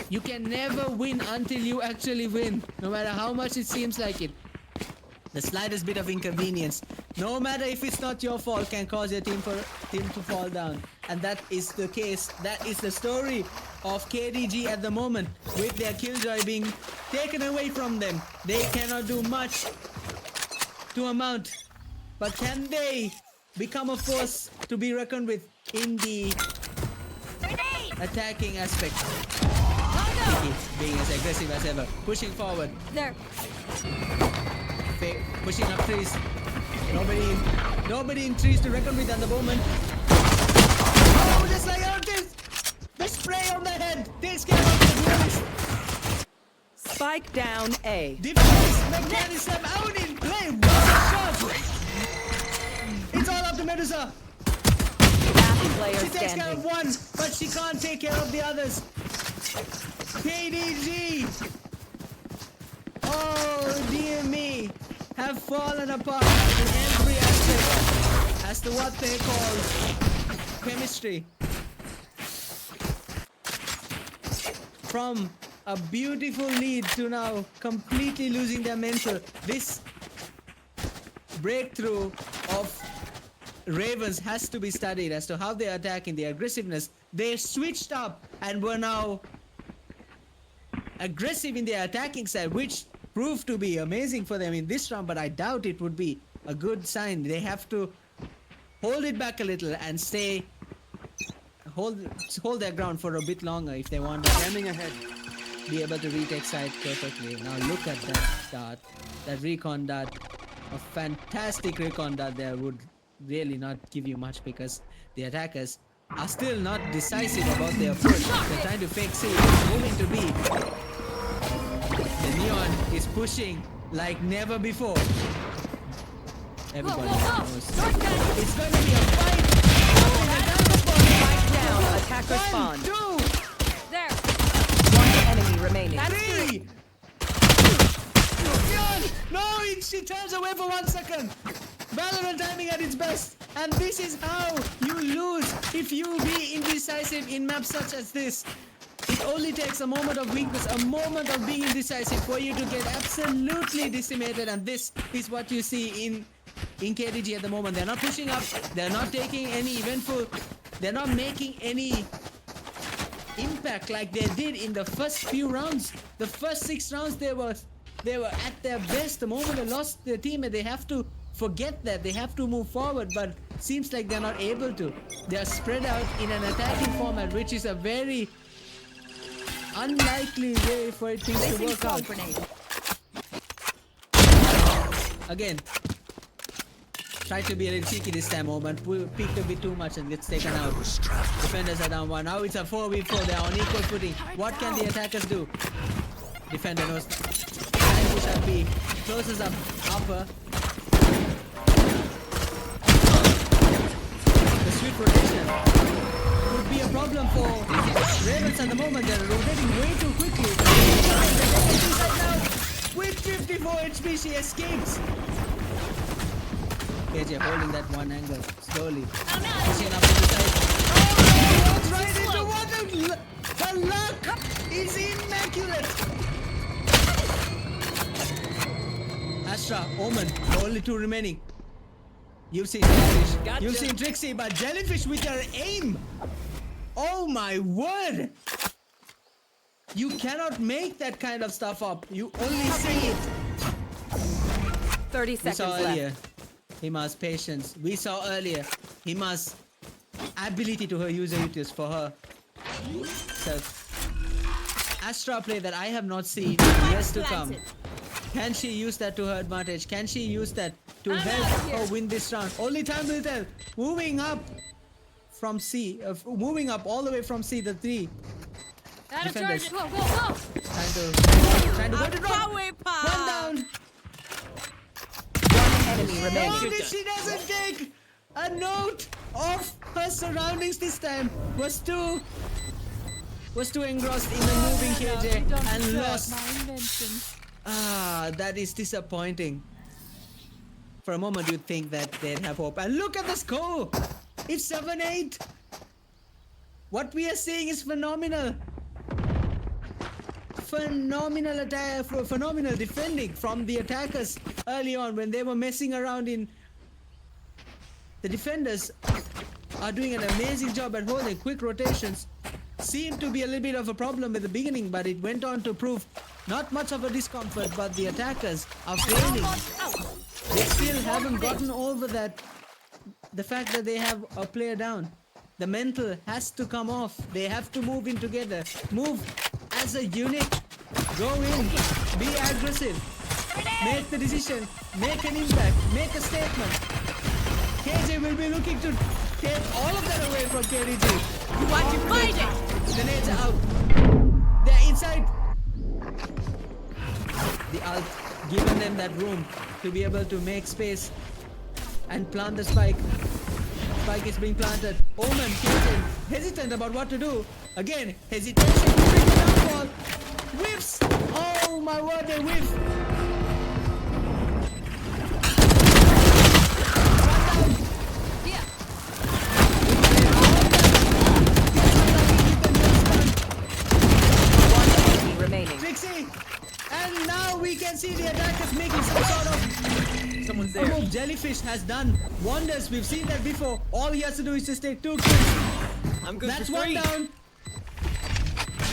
Speaker 1: You can never win until you actually win, no matter how much it seems like it. The slightest bit of inconvenience, no matter if it's not your fault, can cause your team to fall down. And that is the case. That is the story of KDG at the moment, with their killjoy being taken away from them. They cannot do much to amount. But can they become a force to be reckoned with in the attacking aspect? Kiki being as aggressive as ever, pushing forward.
Speaker 4: There.
Speaker 1: Pushing up trees. Nobody in trees to reckon with at the moment. Oh, just like how this! The spray on the head takes care of the duelist.
Speaker 2: Spike down A.
Speaker 1: Defense mechanism out in play. One shot. It's all up to Medusa.
Speaker 2: Last player
Speaker 1: She takes care of
Speaker 2: standing.
Speaker 1: one, but she can't take care of the others. KDG. Oh dear me. Have fallen apart in every aspect as to what they call chemistry. From a beautiful lead to now completely losing their mental. This breakthrough of Ravens has to be studied as to how they attack in the aggressiveness. They switched up and were now aggressive in their attacking side, which proved to be amazing for them in this round, but I doubt it would be a good sign. They have to hold it back a little and hold their ground for a bit longer if they want to jamming ahead, be able to retake side perfectly. Now look at that dart, that recon dart, a fantastic recon dart there would really not give you much because the attackers are still not decisive about their push. They're trying to fake C, moving to B. The Neon is pushing like never before. Everybody knows. It's going to be a fight.
Speaker 2: Spike down. Attacker spawn.
Speaker 1: 1, 2,
Speaker 2: There. One enemy remaining.
Speaker 1: 3. No, she turns away for 1 second. Valorant timing at its best. And this is how you lose if you be indecisive in maps such as this. It only takes a moment of weakness, a moment of being indecisive for you to get absolutely decimated. And this is what you see in KDG at the moment. They're not pushing up. They're not taking any eventful. They're not making any impact like they did in the first few rounds. The first 6 rounds they were at their best. The moment they lost their team, they have to forget that. They have to move forward, but seems like they're not able to. They are spread out in an attacking format, which is a very unlikely way for things to work out. Again, try to be a little cheeky this time, Oman. Peeked a bit too much and gets taken out. Defenders are down 1. Now it's a 4v4. They're on equal footing. What can the attackers do? Defender knows. Trying to shot B. Closes up upper. The sweet rotation could be a problem for Ravens at the moment. They're rotating way too quickly. With 54 HP, she escapes. KJ holding that one angle slowly. Pushing up to the side. Oh, walks right into one. The luck is immaculate. Astra, Omen, only 2 remaining. You've seen Jellyfish.
Speaker 2: Gotcha.
Speaker 1: You've seen Trixie, but Jellyfish with her aim. Oh my word. You cannot make that kind of stuff up. You only see it.
Speaker 2: 30
Speaker 1: We
Speaker 2: seconds
Speaker 1: saw
Speaker 2: left.
Speaker 1: earlier. Hima's patience. We saw earlier Hima's ability to her user utility for her. So, Astra play that I have not seen in years to come. Can she use that to her advantage? Can she use that to help her win this round? Only time will tell. Moving up from C, moving up all the way from C, the 3. Defenders.
Speaker 2: Go.
Speaker 1: Trying to go to drop. One down.
Speaker 2: Enemy remaining.
Speaker 1: Notice she doesn't take a note of her surroundings this time. Was too engrossed in the moving KJ and lost. Ah, that is disappointing. For a moment you'd think that they'd have hope. And look at the score! It's 7-8. What we are seeing is phenomenal. Phenomenal attack, phenomenal defending from the attackers early on when they were messing around in. The defenders are doing an amazing job at holding quick rotations. Seemed to be a little bit of a problem at the beginning, but it went on to prove not much of a discomfort, but the attackers are failing. They still haven't gotten over that, the fact that they have a player down. The mental has to come off. They have to move in together. Move as a unit. Go in. Be aggressive. Make the decision. Make an impact. Make a statement. KJ will be looking to take all of that away from KDG.
Speaker 2: You want to find it?
Speaker 1: The nades are out. They're inside. The ult given them that room to be able to make space and plant the spike. Spike is being planted. Omen, KJ, hesitant about what to do. Again, hesitation. Downfall. Whiffs. Oh my word, they whiff. the attackers making some sort of
Speaker 2: Someone's
Speaker 1: a move. Jellyfish has done wonders. We've seen that before. All he has to do is just take 2 kills.
Speaker 2: I'm good
Speaker 1: That's
Speaker 2: for
Speaker 1: one
Speaker 2: 3.
Speaker 1: down.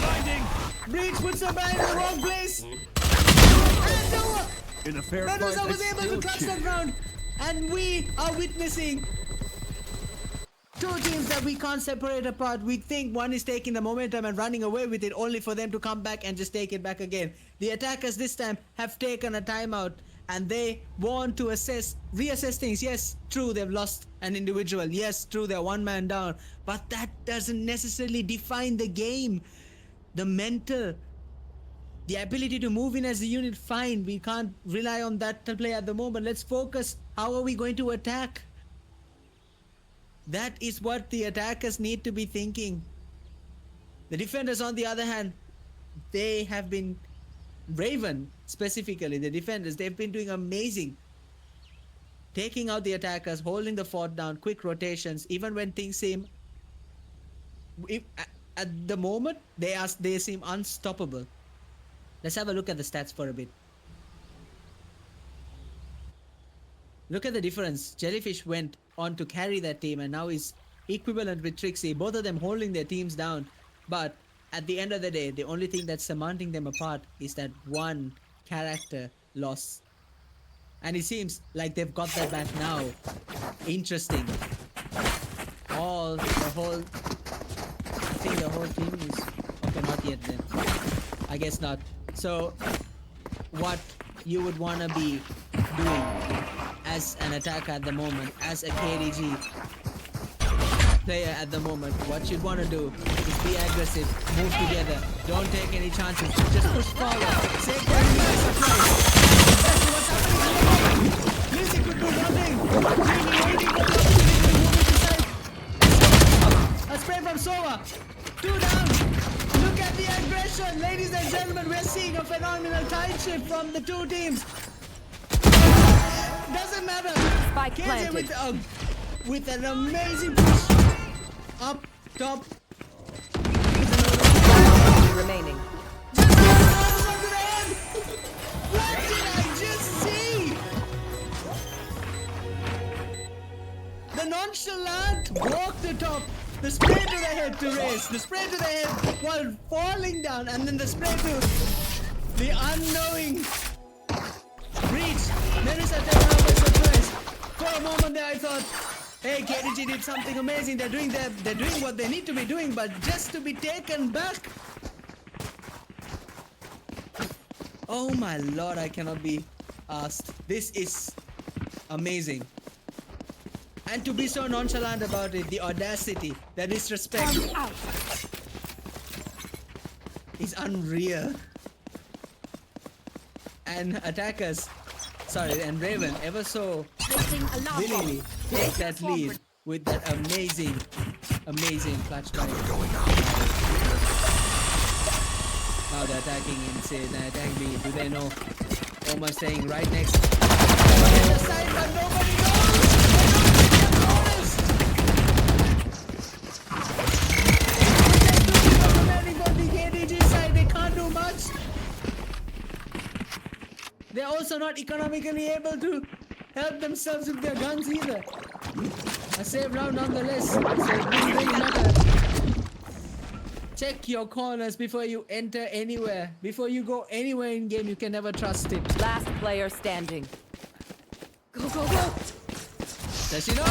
Speaker 3: Blinding.
Speaker 1: Breach puts her behind in the wrong place. And Noah.
Speaker 3: In a fair
Speaker 1: Medusa
Speaker 3: fight,
Speaker 1: was
Speaker 3: I
Speaker 1: able to
Speaker 3: still
Speaker 1: clutch
Speaker 3: cheat.
Speaker 1: that round. And we are witnessing 2 teams that we can't separate apart. We think one is taking the momentum and running away with it, only for them to come back and just take it back again. The attackers this time have taken a timeout and they want to reassess things. Yes, true, they've lost an individual. Yes, true, they're 1 man down. But that doesn't necessarily define the game. The mental, the ability to move in as a unit, fine. We can't rely on that to play at the moment. Let's focus. How are we going to attack? That is what the attackers need to be thinking. The defenders, on the other hand, they have been... Raven, specifically, the defenders, they've been doing amazing. Taking out the attackers, holding the fort down, quick rotations, even when things seem... At the moment, they seem unstoppable. Let's have a look at the stats for a bit. Look at the difference. Jellyfish went on to carry that team and now is equivalent with Trixie. Both of them holding their teams down. But at the end of the day, the only thing that's surmounting them apart is that one character loss. And it seems like they've got that back now. Interesting. I think the whole team is... Okay, not yet then. I guess not. So, what you would want to be doing as an attacker at the moment, as a KDG player at the moment, what you'd want to do is be aggressive, move together, don't take any chances, just push forward, save the enemy by surprise. That's what's happening at the moment. Lizzie could do nothing. Really waiting for the opportunity to move it aside. A spray from Sova. 2 down. Look at the aggression, ladies and gentlemen. We're seeing a phenomenal tide shift from the 2 teams. Doesn't matter.
Speaker 2: Spike
Speaker 1: KJ
Speaker 2: planted.
Speaker 1: with an amazing push up top.
Speaker 2: Remaining.
Speaker 1: What did I just see? The nonchalant walk the top. The spray to the head to race. The spray to the head while falling down. And then the spray to the unknowing reach. Melissa taken out by surprise. For a moment there I thought, hey, KDG did something amazing. They're doing what they need to be doing, but just to be taken back. Oh my lord, I cannot be asked. This is amazing. And to be so nonchalant about it, the audacity, the disrespect is unreal. And attackers, and Raven ever so willingly take that lead with that amazing clutch drive. Now they're attacking inside, they're attacking B. Do they know? Omar saying right next. Hit the side, but nobody knows! The KDG side, they can't do much. They're also not economically able to help themselves with their guns either. A save round nonetheless, so it doesn't really matter. Check your corners before you enter anywhere. Before you go anywhere in game, you can never trust it.
Speaker 2: Last player standing.
Speaker 1: Go, go, go! Does she know?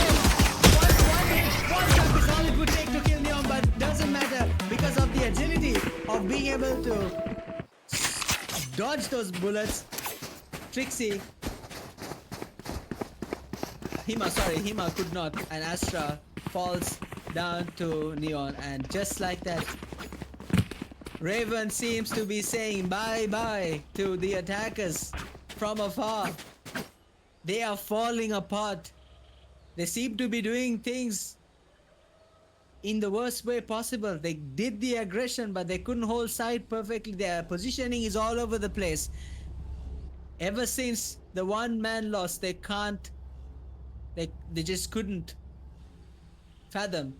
Speaker 1: One shot is all it would take to kill Neon, but doesn't matter because of the agility of being able to dodge those bullets. Trixie. Hima could not, and Astra falls down to Neon, and just like that, Raven seems to be saying bye-bye to the attackers from afar. They are falling apart. They seem to be doing things in the worst way possible. They did the aggression, but they couldn't hold side perfectly. Their positioning is all over the place. Ever since the 1 man loss, they just couldn't fathom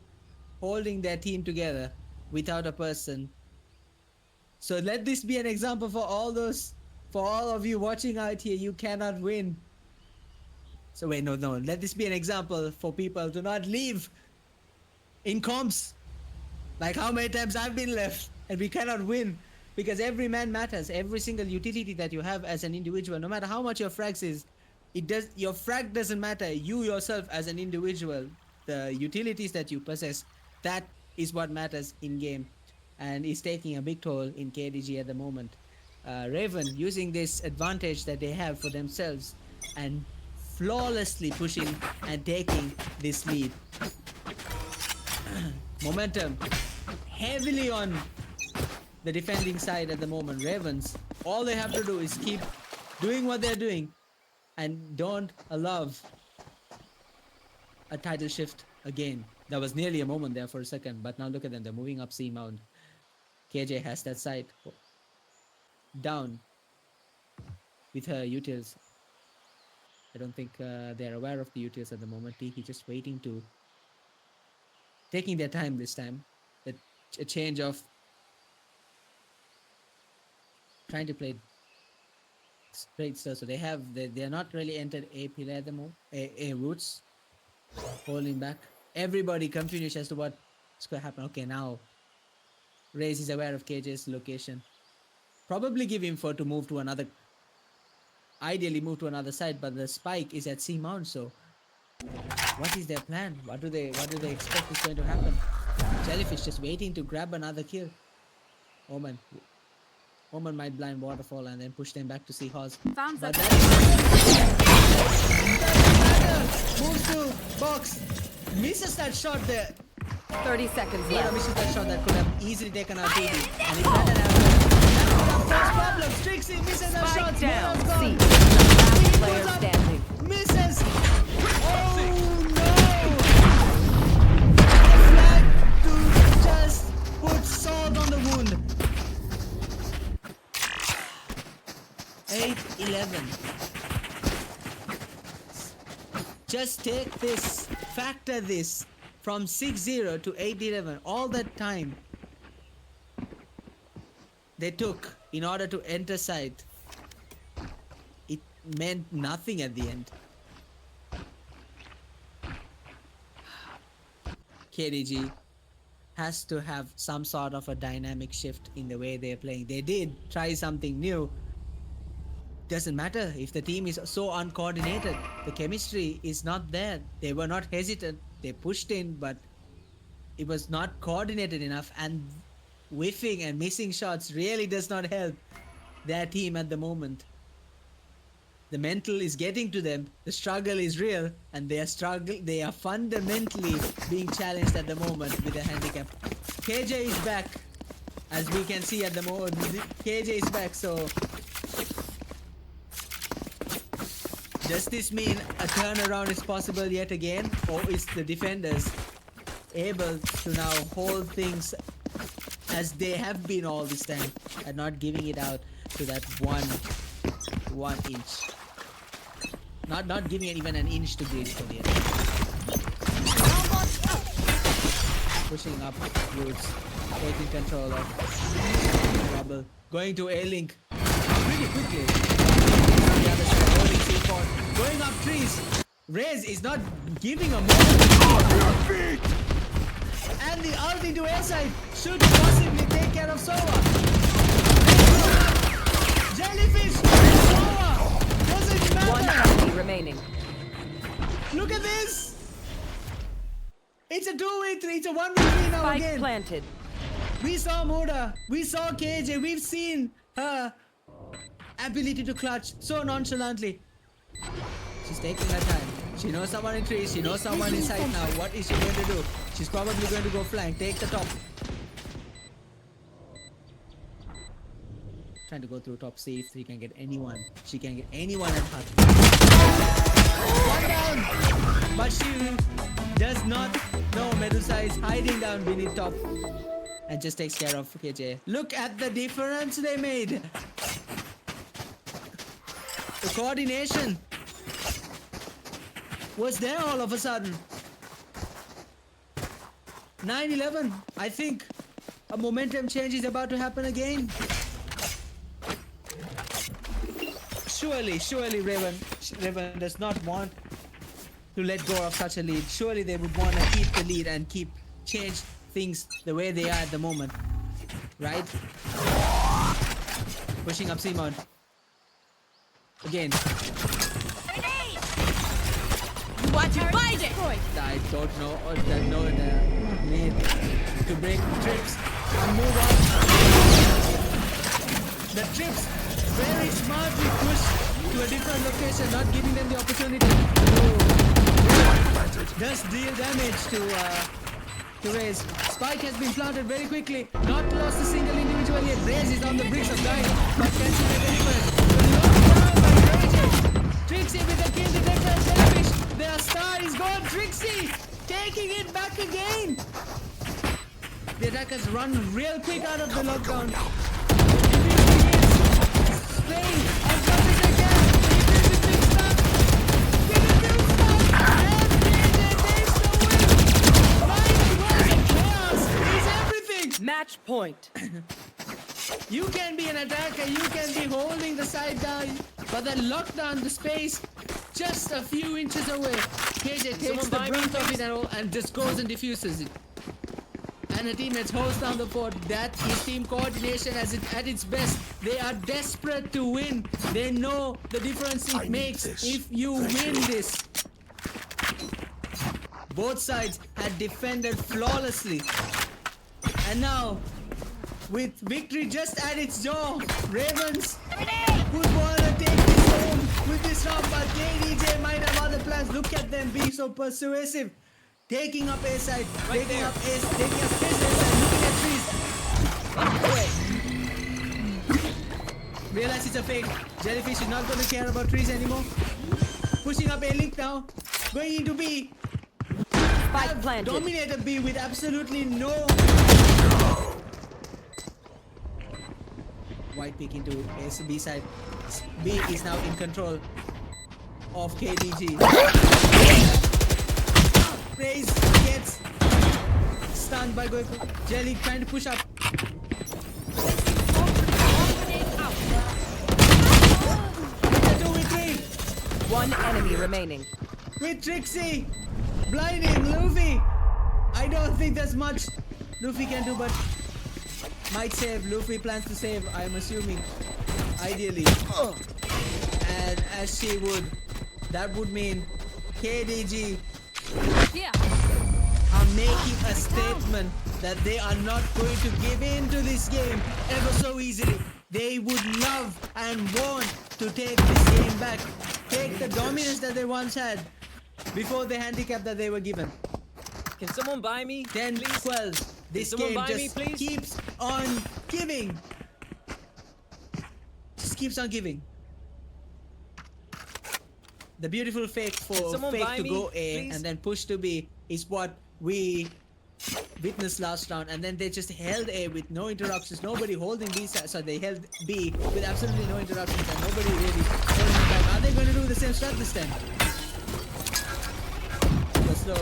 Speaker 1: holding their team together without a person. So let this be an example for all those For all of you watching out here, you cannot win. So wait, no. Let this be an example for people to not leave in comps. Like how many times I've been left and we cannot win. Because every man matters. Every single utility that you have as an individual, no matter how much your frags is, your frag doesn't matter. You yourself as an individual, the utilities that you possess, that is what matters in game, and is taking a big toll in KDG at the moment. Raven using this advantage that they have for themselves and flawlessly pushing and taking this lead. Momentum heavily on the defending side at the moment. Ravens, all they have to do is keep doing what they're doing and don't allow a title shift again. That was nearly a moment there for a second, but now look at them. They're moving up C mount. KJ has that side down with her utils. I don't think they're aware of the utils at the moment. He's just waiting to taking their time this time. A change of trying to play straight stuff. So they're not really entered A pillar at the moment. A roots holding back. Everybody confused as to what's going to happen. Okay, now Raze is aware of KJ's location. Probably give info to move to another. Ideally move to another side, but the spike is at C mount. So what is their plan? What do they expect is going to happen? Jellyfish just waiting to grab another kill. Omen might blind waterfall and then push them back to see Hawes.
Speaker 2: Found
Speaker 1: But
Speaker 2: that.
Speaker 1: moves to box. Misses that shot there.
Speaker 2: 30 seconds
Speaker 1: Yeah,
Speaker 2: left.
Speaker 1: misses that shot that could have easily taken out TD. And if that had happened, that could have caused problems. Trixie misses that shot.
Speaker 2: Spike down.
Speaker 1: Mona's gone.
Speaker 2: C. Last
Speaker 1: He
Speaker 2: player
Speaker 1: goes up,
Speaker 2: standing.
Speaker 1: misses. Oh no! A flag to just put salt on the wound. 8-11. Just take this, factor this from 6-0 to 8-11. All that time they took in order to enter site, it meant nothing at the end. KDG has to have some sort of a dynamic shift in the way they're playing. They did try something new. Doesn't matter if the team is so uncoordinated. The chemistry is not there. They were not hesitant. They pushed in, but it was not coordinated enough, and whiffing and missing shots really does not help their team at the moment. The mental is getting to them. The struggle is real, and they are fundamentally being challenged at the moment with a handicap. KJ is back, as we can see at the moment. KJ is back, so does this mean a turnaround is possible yet again, or is the defenders able to now hold things as they have been all this time and not giving it out to that one inch? Not giving it even an inch to breathe for the end. Pushing up roots, taking control of trouble, going to A-Link pretty quickly. The other side, holding C4, going up trees. Raze is not giving a moment. And the ult into A side should possibly take care of Sova. Jellyfish and Sova. Doesn't
Speaker 2: One
Speaker 1: matter.
Speaker 2: enemy remaining.
Speaker 1: Look at this. It's a 2v3. It's a 1v3 now
Speaker 2: Spike
Speaker 1: again.
Speaker 2: planted.
Speaker 1: We saw Moda. We saw KJ. We've seen her ability to clutch so nonchalantly. She's taking her time. She knows someone in trees. She knows someone inside now. What is she going to do? She's probably going to go flank. Take the top. Trying to go through top, see if he can get anyone. She can get anyone at her. One down. But she does not know Medusa is hiding down beneath top. And just takes care of KJ. Look at the difference they made. The coordination was there all of a sudden. 9-11. I think a momentum change is about to happen again. surely Raven does not want to let go of such a lead. Surely they would want to keep the lead and change things the way they are at the moment, right? Pushing up C-mount again.
Speaker 2: What you find it?
Speaker 1: I don't know. Don't know the need to break trips and move on. The trips very smartly pushed to a different location, not giving them the opportunity to just deal damage to Raze. Spike has been planted very quickly. Not lost a single individual yet. Raze is on the brink of dying, but can she make a difference? Lockdown by KDG. Trixie with the kill detector. Jellyfish. Their star is gone. Trixie taking it back again. The attackers run real quick out of the lockdown. Staying as much as they can. Defense is mixed up. With the build stop. And KJ takes the win. Mind was chaos is everything.
Speaker 2: Match point.
Speaker 1: You can be an attacker, you can be holding the side down, but then lock down the space just a few inches away. KJ takes the brunt of it and just goes and diffuses it. And the teammates holds down the fort. That is team coordination at its best. They are desperate to win. They know the difference it makes if you win this. Both sides had defended flawlessly. And now, with victory just at its door, Ravens would want to take this home with this round, but KDJ might have other plans. Look at them being so persuasive. Taking up A side, taking up A side, looking at trees. Realize it's a fake. Jellyfish is not going to care about trees anymore. Pushing up A link now. Going into B.
Speaker 2: Spike planted.
Speaker 1: Dominated B with absolutely no. White pick into B side. B is now in control of KDG. Raze gets stunned by going. Jelly trying to push up. Two with three.
Speaker 2: One enemy remaining.
Speaker 1: With Trixie blinding Luffy. I don't think there's much Luffy can do, but might save. Luffy plans to save, I'm assuming. Ideally. And as she would, that would mean KDG are making a statement that they are not going to give in to this game ever so easily. They would love and want to take this game back. Take the dominance that they once had before the handicap that they were given.
Speaker 4: Can someone buy me?
Speaker 1: 10,
Speaker 4: please?
Speaker 1: 12. This
Speaker 4: someone
Speaker 1: game
Speaker 4: buy me,
Speaker 1: just
Speaker 4: please?
Speaker 1: keeps on giving. Just keeps on giving. The beautiful fake for
Speaker 4: someone
Speaker 1: fake
Speaker 4: buy
Speaker 1: to
Speaker 4: me,
Speaker 1: go A
Speaker 4: please?
Speaker 1: and then push to B is what we witnessed last round, and then they just held A with no interruptions, nobody holding B side, so they held B with absolutely no interruptions and nobody really holding it back. Are they going to do the same strat this time? So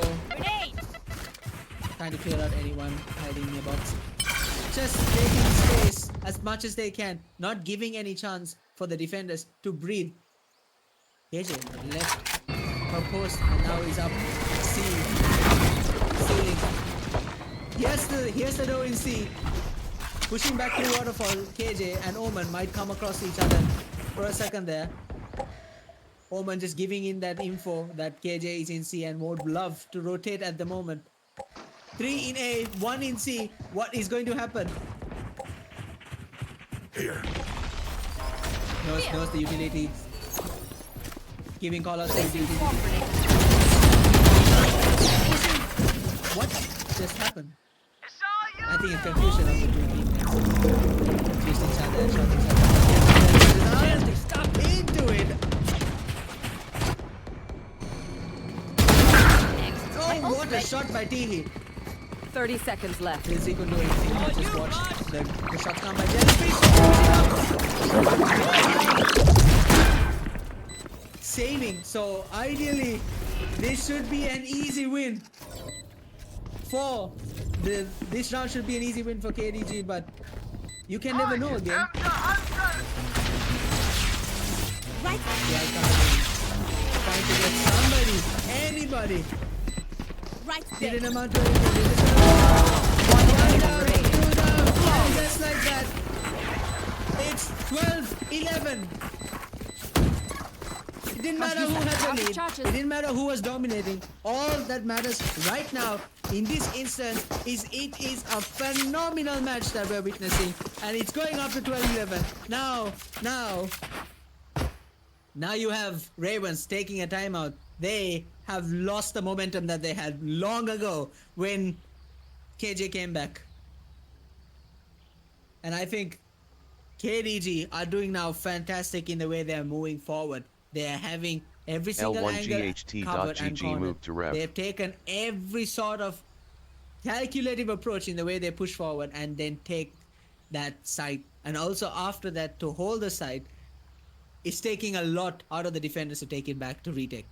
Speaker 1: trying to clear out anyone hiding in a box. Just taking space as much as they can, not giving any chance for the defenders to breathe. KJ left her post and now he's up C. Ceiling. Here's the door in C. Pushing back through waterfall. KJ and Omen might come across each other for a second there. Omen just giving in that info that KJ is in C and would love to rotate at the moment. 3 in A, 1 in C. What is going to happen?
Speaker 3: Here.
Speaker 1: Knows the utility. Giving call outs to the utility. What just happened? I think it's confusion of the two teammates. Confused each other, shot each other. Stop into it. Oh, what a shot by Teehee.
Speaker 2: 30 seconds left.
Speaker 1: He couldn't do anything. Just watch the shot come by Jellyfish. Saving. So ideally, this should be an easy win. This round should be an easy win for KDG, but you can never know again.
Speaker 5: Right.
Speaker 1: They are coming in. Trying to get somebody, anybody.
Speaker 5: Right
Speaker 1: Hit
Speaker 5: there.
Speaker 1: an amount to everybody.
Speaker 2: One
Speaker 1: One
Speaker 2: enemy
Speaker 1: down,
Speaker 2: remaining.
Speaker 1: two down, and just like that. It's 12-11. It didn't matter who had the lead.
Speaker 5: Charges.
Speaker 1: It didn't matter who was dominating. All that matters right now in this instance is it is a phenomenal match that we're witnessing, and it's going up to 12-11. Now you have Ravens taking a timeout. They have lost the momentum that they had long ago when KJ came back. And I think KDG are doing now fantastic in the way they are moving forward. They are having every single angle covered and
Speaker 6: L1GHT.GG
Speaker 1: cornered.
Speaker 6: move to rev.
Speaker 1: They've taken every sort of calculative approach in the way they push forward and then take that side. And also after that, to hold the side, it's taking a lot out of the defenders to take it back to retake.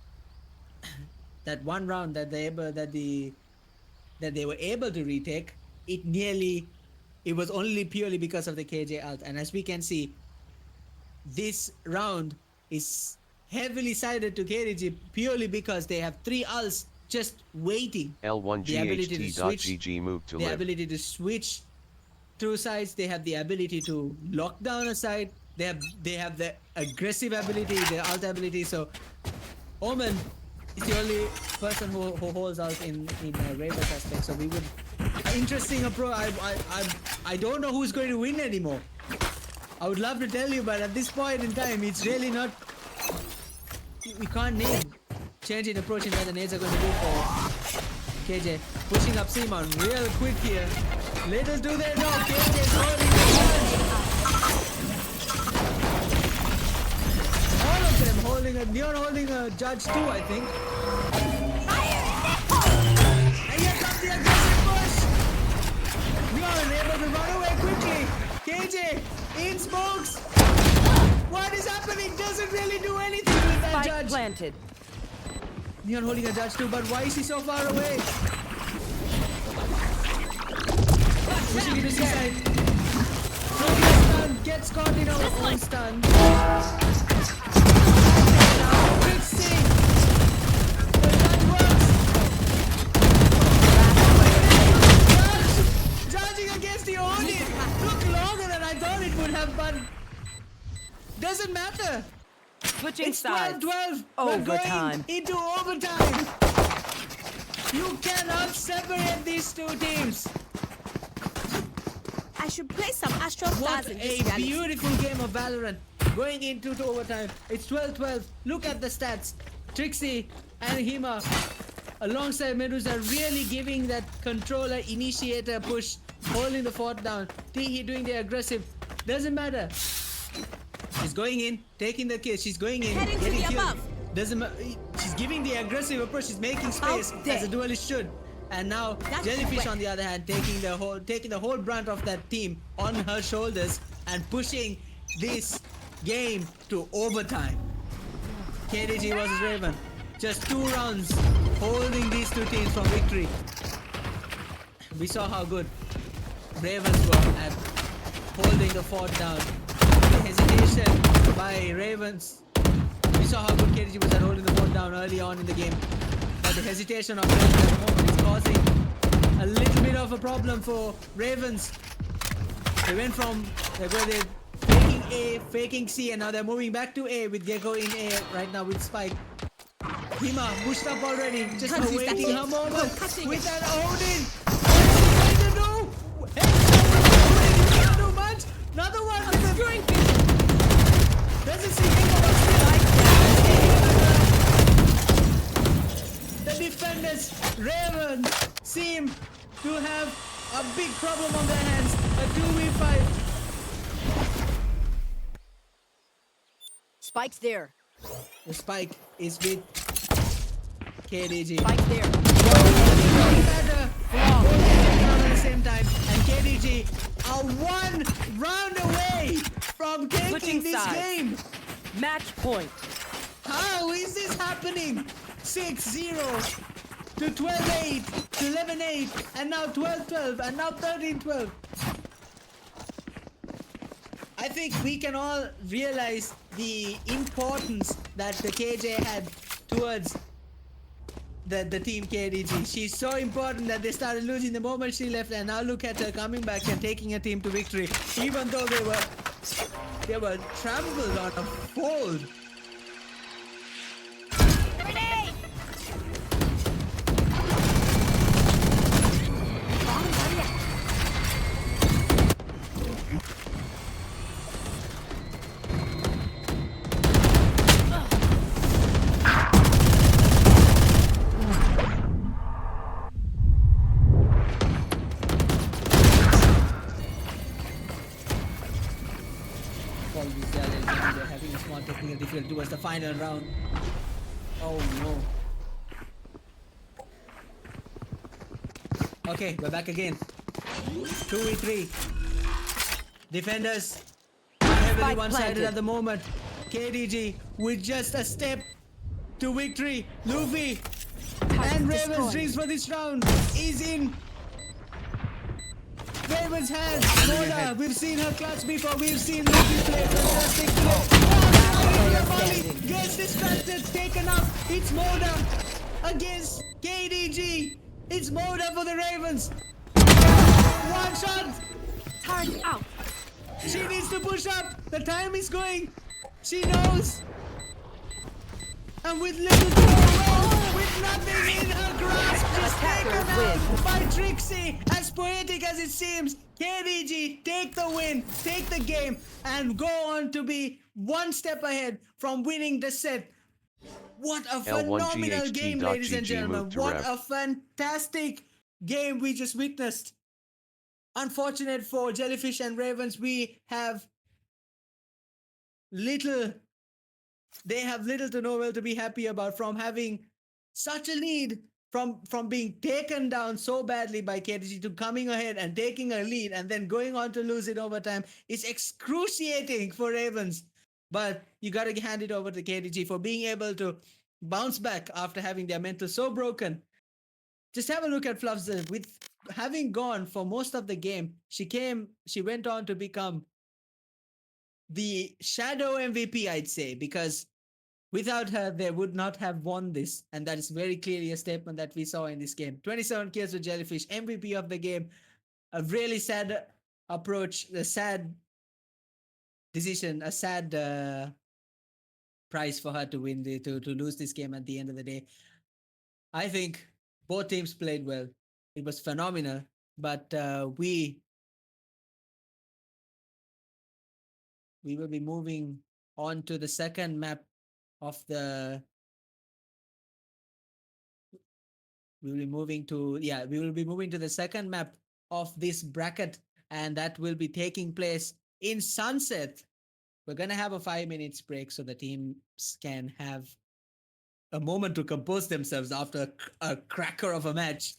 Speaker 1: That one round that they were able to retake, it was only purely because of the KJ ult. And as we can see, this round is heavily sided to KDG purely because they have 3 ults just waiting.
Speaker 6: L1GHT.GG move to
Speaker 1: The
Speaker 6: live.
Speaker 1: ability to switch through sides. They have the ability to lock down a side. They have the aggressive ability, the ult ability. So Omen is the only person who holds out in Ravens aspect. So we would interesting approach. I don't know who's going to win anymore. I would love to tell you, but at this point in time, it's really not. We can't name. Change in approach in where the nades are going to be for KJ. Pushing up Simon real quick here. Little do they know, KJ is holding the judge. All of them holding a Neon holding a judge too, I think. And here comes the aggressive push. Neon able to run away quickly. KJ in smokes. What is happening? Doesn't really do anything with that
Speaker 2: Spike
Speaker 1: judge.
Speaker 2: planted.
Speaker 1: Neon holding a judge too, but why is he so far away? Pushing it to C-side. Throwing a stun, gets caught in our own stun. Big sting. The judge works. Judging against the Odin. Took longer than I thought it would have, but doesn't matter.
Speaker 2: Switching
Speaker 1: It's
Speaker 2: sides.
Speaker 1: 12-12.
Speaker 2: Overtime.
Speaker 1: We're going into overtime. You cannot separate these two teams.
Speaker 5: I should play some Astro Stars
Speaker 1: What
Speaker 5: in
Speaker 1: a
Speaker 5: this reality.
Speaker 1: beautiful game of Valorant. Going into overtime. It's 12-12. Look at the stats. Trixie and Hima alongside Medusa really giving that controller initiator push. Holding the fort down. Teehee doing the aggressive. Doesn't matter. She's going in, taking the kill. She's going in,
Speaker 5: Heading to
Speaker 1: getting
Speaker 5: the
Speaker 1: killed.
Speaker 5: above.
Speaker 1: Doesn't matter. She's giving the aggressive approach. She's making space
Speaker 5: Out there.
Speaker 1: as a duelist should. And now
Speaker 5: That's
Speaker 1: Jellyfish,
Speaker 5: wet.
Speaker 1: on the other hand, taking the whole brunt of that team on her shoulders and pushing this game to overtime. KDG versus Raven. Just 2 rounds holding these two teams from victory. We saw how good Ravens were at holding the fort down. The hesitation by Ravens. We saw how good KDG was at holding the fort down early on in the game. But the hesitation of Ravens at the moment is causing a little bit of a problem for Ravens. They went from they faking A, faking C, and now they're moving back to A with Gecko in A right now with Spike. Hima pushed up already, just
Speaker 5: Can't use that
Speaker 1: awaiting
Speaker 5: shit.
Speaker 1: her moment
Speaker 5: Cutting
Speaker 1: with
Speaker 5: it.
Speaker 1: that Odin. What's he going to do? Hey, Odin, you can't do much. Another one with the doesn't see Gecko, but still. The defenders, Raven, seem to have a big problem on their hands. A 2v5.
Speaker 5: Spike's there.
Speaker 1: The spike is with KDG.
Speaker 2: Spike there.
Speaker 1: Better. At the same time, and KDG are 1 round away from taking
Speaker 2: Switching
Speaker 1: this
Speaker 2: sides.
Speaker 1: game.
Speaker 2: Match point.
Speaker 1: How is this happening? 6-0 to 12-8 to 11-8 and now 12-12 and now 13-12. I think we can all realize the importance that the KJ had towards the team KDG. She's so important that they started losing the moment she left, and now look at her coming back and taking a team to victory, even though they were trampled on a fold.
Speaker 5: Grenade!
Speaker 1: Apologies, there, ladies and gentlemen, they're having a small technical difficulty towards the final round. Oh no. Okay, we're back again. 2v3. Defenders heavily
Speaker 2: Spike
Speaker 1: one-sided
Speaker 2: planted.
Speaker 1: at the moment. KDG with just a step to victory. Luffy and Raven's
Speaker 2: destroyed.
Speaker 1: dreams for this round is in Raven's hands. Moda, we've seen her clutch before. We've seen Luffy play fantastic play.
Speaker 2: standing.
Speaker 1: Gets distracted, taken up. It's Moda against KDG. It's Moda for the Ravens. One shot.
Speaker 5: Turn out.
Speaker 1: She needs to push up. The time is going. She knows. And with little to go, with nothing in her grasp, just taken
Speaker 2: Attackers
Speaker 1: out by Trixie. As poetic as it seems, KDG take the win, take the game, and go on to be one step ahead from winning the set. What a phenomenal game, ladies and gentlemen.
Speaker 6: moved to
Speaker 1: What
Speaker 6: ref.
Speaker 1: a fantastic game we just witnessed. Unfortunate for Jellyfish and Ravens, we have little. They have little to no will to be happy about from having such a lead, from being taken down so badly by KDG to coming ahead and taking a lead and then going on to lose it overtime. It's excruciating for Ravens. But you got to hand it over to KDG for being able to bounce back after having their mental so broken. Just have a look at Fluffs. With having gone for most of the game, she went on to become the shadow MVP, I'd say, because without her, they would not have won this. And that is very clearly a statement that we saw in this game. 27 kills with Jellyfish, MVP of the game. A really sad approach, a sad decision, a sad prize for her to win, to lose this game at the end of the day. I think both teams played well. It was phenomenal. But we will be moving on to the second map of the we will be moving to the second map of this bracket, and that will be taking place in Sunset. We're gonna have a 5 minutes break so the teams can have a moment to compose themselves after a cracker of a match.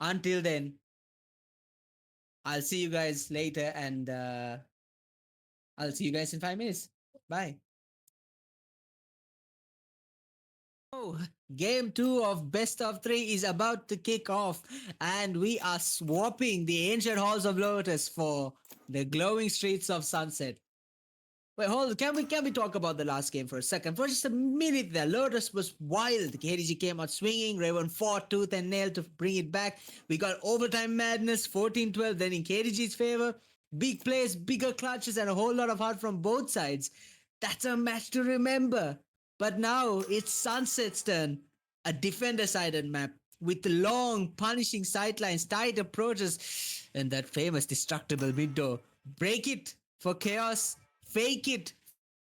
Speaker 1: Until then, I'll see you guys later, and I'll see you guys in 5 minutes. Bye. Oh, game 2 of best of 3 is about to kick off, and we are swapping the ancient halls of Lotus for the glowing streets of Sunset. Wait, hold on. Can we talk about the last game for a second? For just a minute there, Lotus was wild. KDG came out swinging. Raven fought tooth and nail to bring it back. We got overtime madness, 14-12, then in KDG's favor. Big plays, bigger clutches, and a whole lot of heart from both sides. That's a match to remember. But now it's Sunset's turn. A defender-sided map with long, punishing sightlines, tight approaches, and that famous destructible mid door. Break it for chaos. Fake it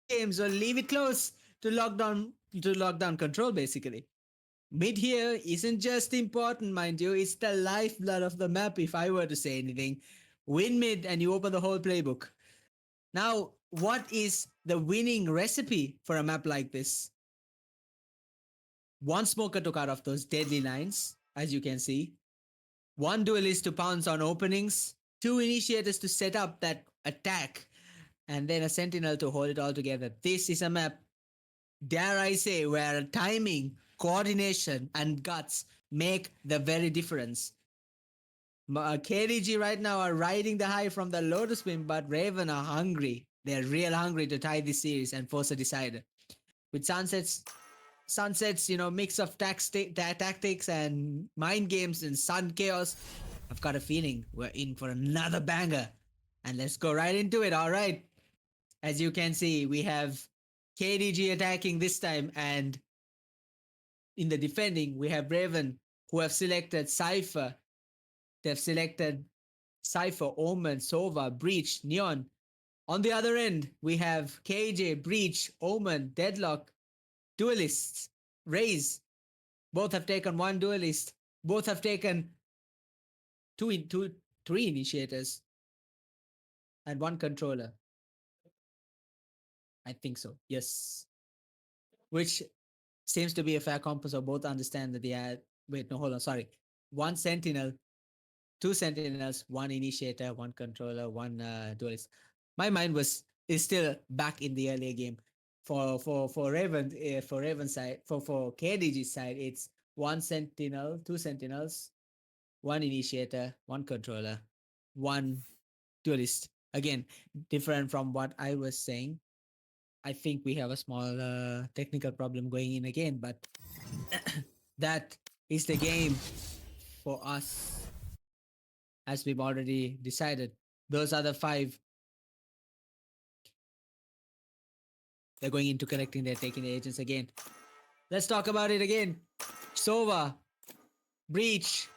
Speaker 1: games or leave it close to lockdown control, basically. Mid here isn't just important, mind you, it's the lifeblood of the map, if I were to say anything. Win mid and you open the whole playbook. Now, what is the winning recipe for a map like this? One smoker to cut off those deadly lines, as you can see. One duelist to pounce on openings. Two initiators to set up that attack. And then a sentinel to hold it all together. This is a map, dare I say, where timing, coordination, and guts make the very difference. KDG right now are riding the high from the Lotus win, but Raven are hungry. They're real hungry to tie this series and force a decider. With Sunset's, mix of tactics and mind games and sun chaos, I've got a feeling we're in for another banger. And let's go right into it, alright? As you can see, we have KDG attacking this time, and in the defending, we have Raven, who have selected Cypher. They've selected Cypher, Omen, Sova, Breach, Neon. On the other end, we have KJ, Breach, Omen, Deadlock, Duelists, Raze. Both have taken one duelist. Both have taken three initiators and one controller. I think so. Yes. Which seems to be a fair compass of both understand that they are. Wait, no, hold on. Sorry. One sentinel, two sentinels, one initiator, one controller, one duelist. My mind is still back in the earlier game. For Raven side, for KDG side, it's one sentinel, two sentinels, one initiator, one controller, one duelist. Again, different from what I was saying. I think we have a small technical problem going in again, but that is the game for us, as we've already decided. Those are the five. They're going into collecting, they're taking the agents again. Let's talk about it again. Sova, Breach,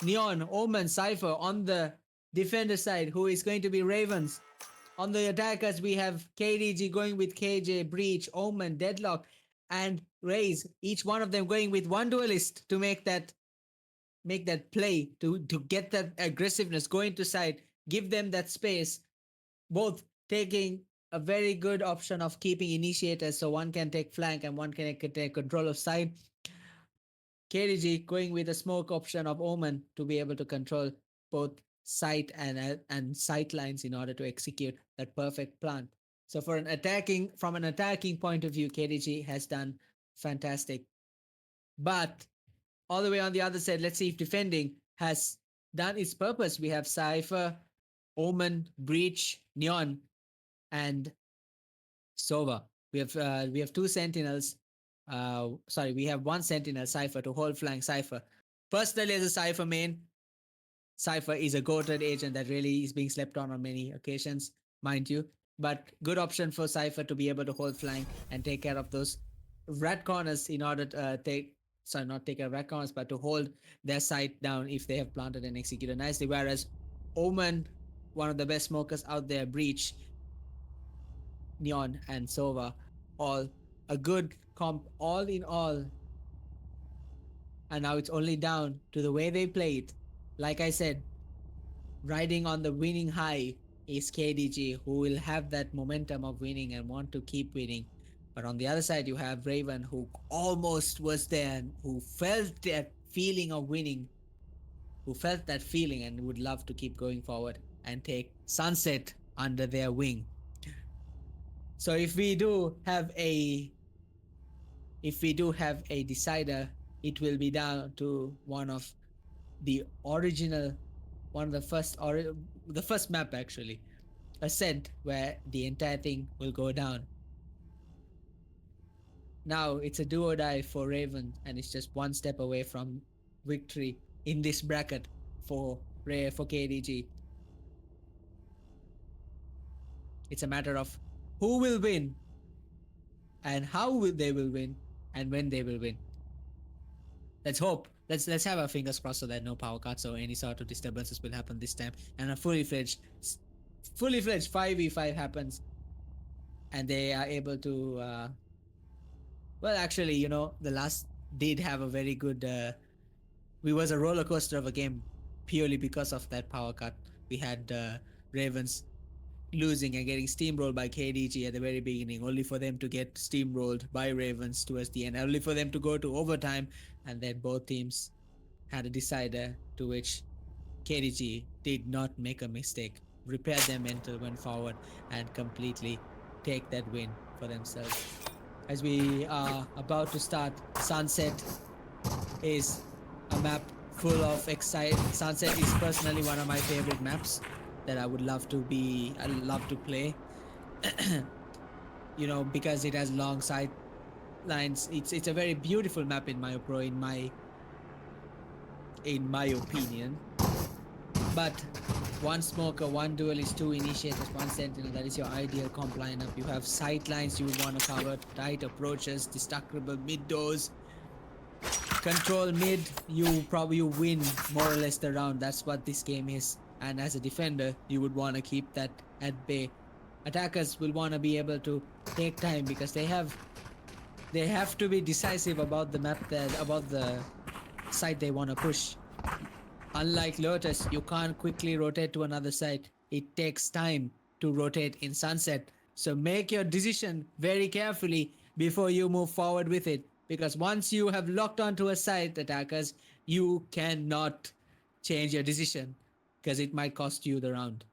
Speaker 1: Neon, Omen, Cypher on the defender side, who is going to be Ravens. On the attackers, we have KDG going with KJ, Breach, Omen, Deadlock, and Raze. Each one of them going with one duelist to make that play, to get that aggressiveness, go into side, give them that space. Both taking a very good option of keeping initiators, so one can take flank and one can take control of side. KDG going with a smoke option of Omen to be able to control both sight and sight lines in order to execute that perfect plan. So from an attacking point of view, KDG has done fantastic. But all the way on the other side, let's see if defending has done its purpose. We have Cypher, Omen, Breach, Neon, and Sova. We have two sentinels. We have one sentinel, Cypher, to hold flank Cypher. Personally, as a Cypher main, Cypher is a goated agent that really is being slept on many occasions, mind you. But good option for Cypher to be able to hold flank and take care of those rat corners in order to not take care of rat corners, but to hold their site down if they have planted and executed nicely. Whereas Omen, one of the best smokers out there, Breach, Neon, and Sova, all a good comp, all in all. And now it's only down to the way they play it. Like I said, riding on the winning high is KDG, who will have that momentum of winning and want to keep winning. But on the other side, you have Raven, who almost was there, who felt that feeling of winning, who felt that feeling and would love to keep going forward and take Sunset under their wing. So if we do have a decider, it will be down to one of the first map actually, Ascent, where the entire thing will go down. Now it's a do or die for Raven, and it's just one step away from victory in this bracket for KDG. It's a matter of who will win and how they will win and when they will win. Let's hope. Let's have our fingers crossed so that no power cuts or any sort of disturbances will happen this time, and a fully fledged 5v5 happens, and they are able to. Well, actually, the last did have a very good. We was a roller coaster of a game, purely because of that power cut. We had Ravens losing and getting steamrolled by KDG at the very beginning, only for them to get steamrolled by Ravens towards the end, only for them to go to overtime, and then both teams had a decider, to which KDG did not make a mistake, repaired their mental, went forward, and completely take that win for themselves. As we are about to start, Sunset is a map full of excitement. Sunset is personally one of my favorite maps. that I love to play. Because it has long sight lines. It's a very beautiful map in my pro in my opinion. But one smoker, one duelist, two initiators, one sentinel. That is your ideal comp lineup. You have sight lines you would want to cover, tight approaches, destructible mid doors, control mid. You win more or less the round. That's what this game is. And as a defender, you would want to keep that at bay. Attackers will want to be able to take time because they have to be decisive about the map, about the site they want to push. Unlike Lotus, you can't quickly rotate to another site. It takes time to rotate in Sunset. So make your decision very carefully before you move forward with it. Because once you have locked onto a site, attackers, you cannot change your decision because it might cost you the round.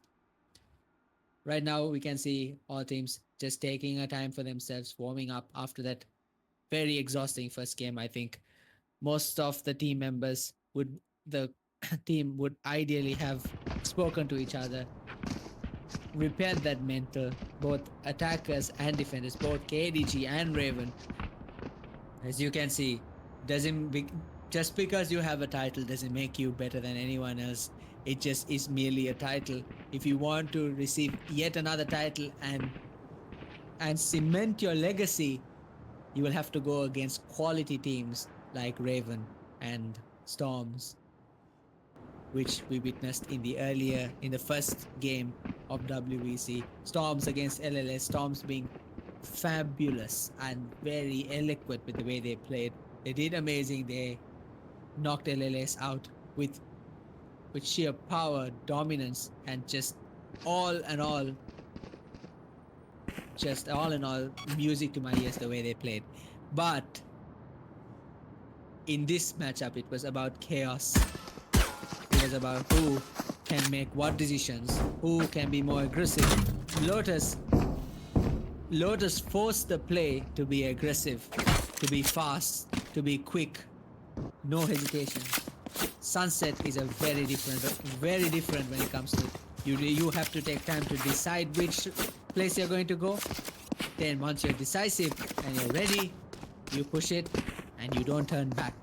Speaker 1: Right now, we can see all teams just taking a time for themselves, warming up after that very exhausting first game. I think most of the team members the team would ideally have spoken to each other, repaired that mental, both attackers and defenders, both KDG and Raven. As you can see, just because you have a title doesn't make you better than anyone else. It just is merely a title. If you want to receive yet another title and cement your legacy, you will have to go against quality teams like Raven and Storms, which we witnessed in the first game of WVC. Storms against LLS. Storms being fabulous and very eloquent with the way they played. They did amazing. They knocked LLS out with sheer power, dominance, and just all in all, music to my ears the way they played. But in this matchup, it was about chaos. It was about who can make what decisions, who can be more aggressive. Lotus forced the play to be aggressive, to be fast, to be quick, no hesitation. Sunset is a very different when it comes to you have to take time to decide which place you're going to go. Then once you're decisive and you're ready, you push it and you don't turn back.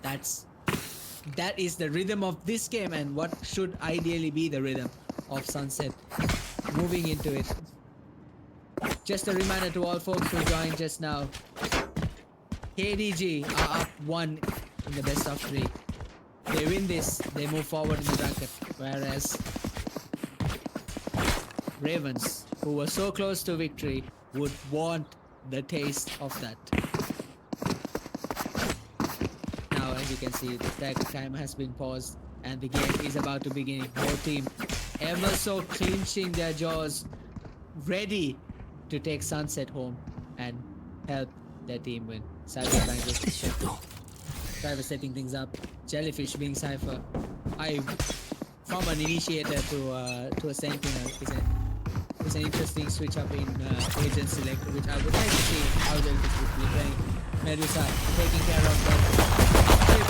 Speaker 1: That is the rhythm of this game and what should ideally be the rhythm of Sunset moving into it. Just a reminder to all folks who joined just now, KDG are up 1 in the best of 3. They win this, they move forward in the bracket, whereas Ravens, who were so close to victory, would want the taste of that. Now, as you can see, the time has been paused and the game is about to begin. Both teams ever so clinching their jaws, ready to take Sunset home and help their team win. Cypher setting things up. Jellyfish being Cypher. From an initiator to a sentinel is an interesting switch up in agent select, which I would like to see how Jellyfish would be playing. Medusa taking care of the trip.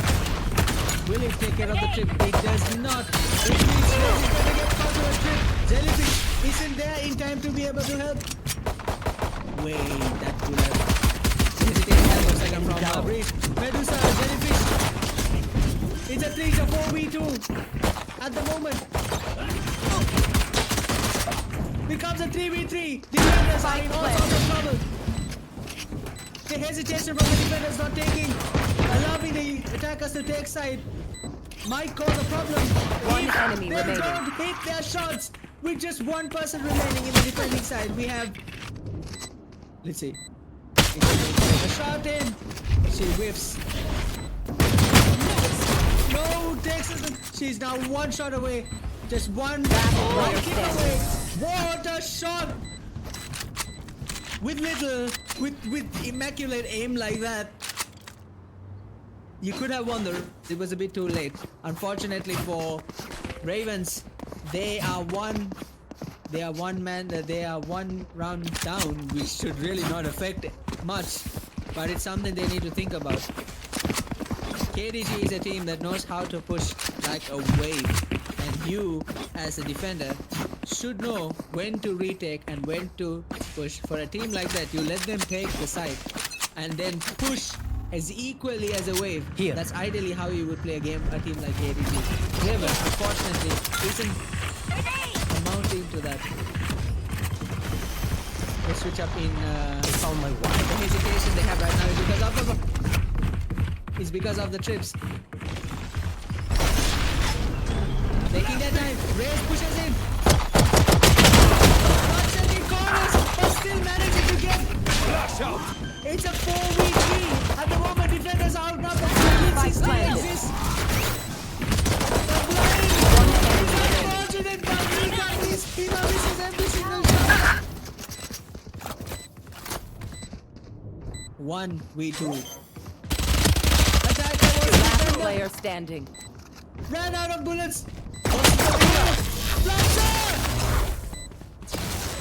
Speaker 1: Will it take care of the trip? It does not. It means Jellyfish gonna get caught to a trip. Jellyfish isn't there in time to be able to help. Wait, that could have second from Medusa, Jellyfish. It's a 4v2 at the moment. Becomes a 3v3. Defenders are in all sorts of trouble. The hesitation from the defenders not allowing the attackers to take side might cause a problem.
Speaker 2: One enemy
Speaker 1: they
Speaker 2: remaining.
Speaker 1: Don't hit their shots with just one person remaining in the defending side. We have, let's see. A shot in. She whiffs. No, takes it. She's now one shot away. Just one kick away. What a shot! With immaculate aim like that, you could have won it was a bit too late. Unfortunately for Ravens, they are one round down, which should really not affect much, but it's something they need to think about. KDG is a team that knows how to push like a wave, And you, as a defender, should know when to retake and when to push. For a team like that, you let them take the side and then push as equally as a wave.
Speaker 4: Here.
Speaker 1: That's ideally how you would play a team like KDG. Raven, unfortunately, isn't amounting to that. Let's switch up in
Speaker 4: Found my wife.
Speaker 1: the hesitation they have right now is because of the trips. Taking their time. Raze pushes in. Watson in corners, but still managing to get.
Speaker 3: Flash out.
Speaker 1: It's a 4v3. At the moment, defenders are outnumbered. The
Speaker 2: Spike
Speaker 1: still
Speaker 2: planted.
Speaker 1: exists. The blind is unfortunate, but he got this. He now misses every single shot. 1v2. Attacker was
Speaker 2: Last
Speaker 1: defender.
Speaker 2: player standing.
Speaker 1: Ran out of bullets. Flasher!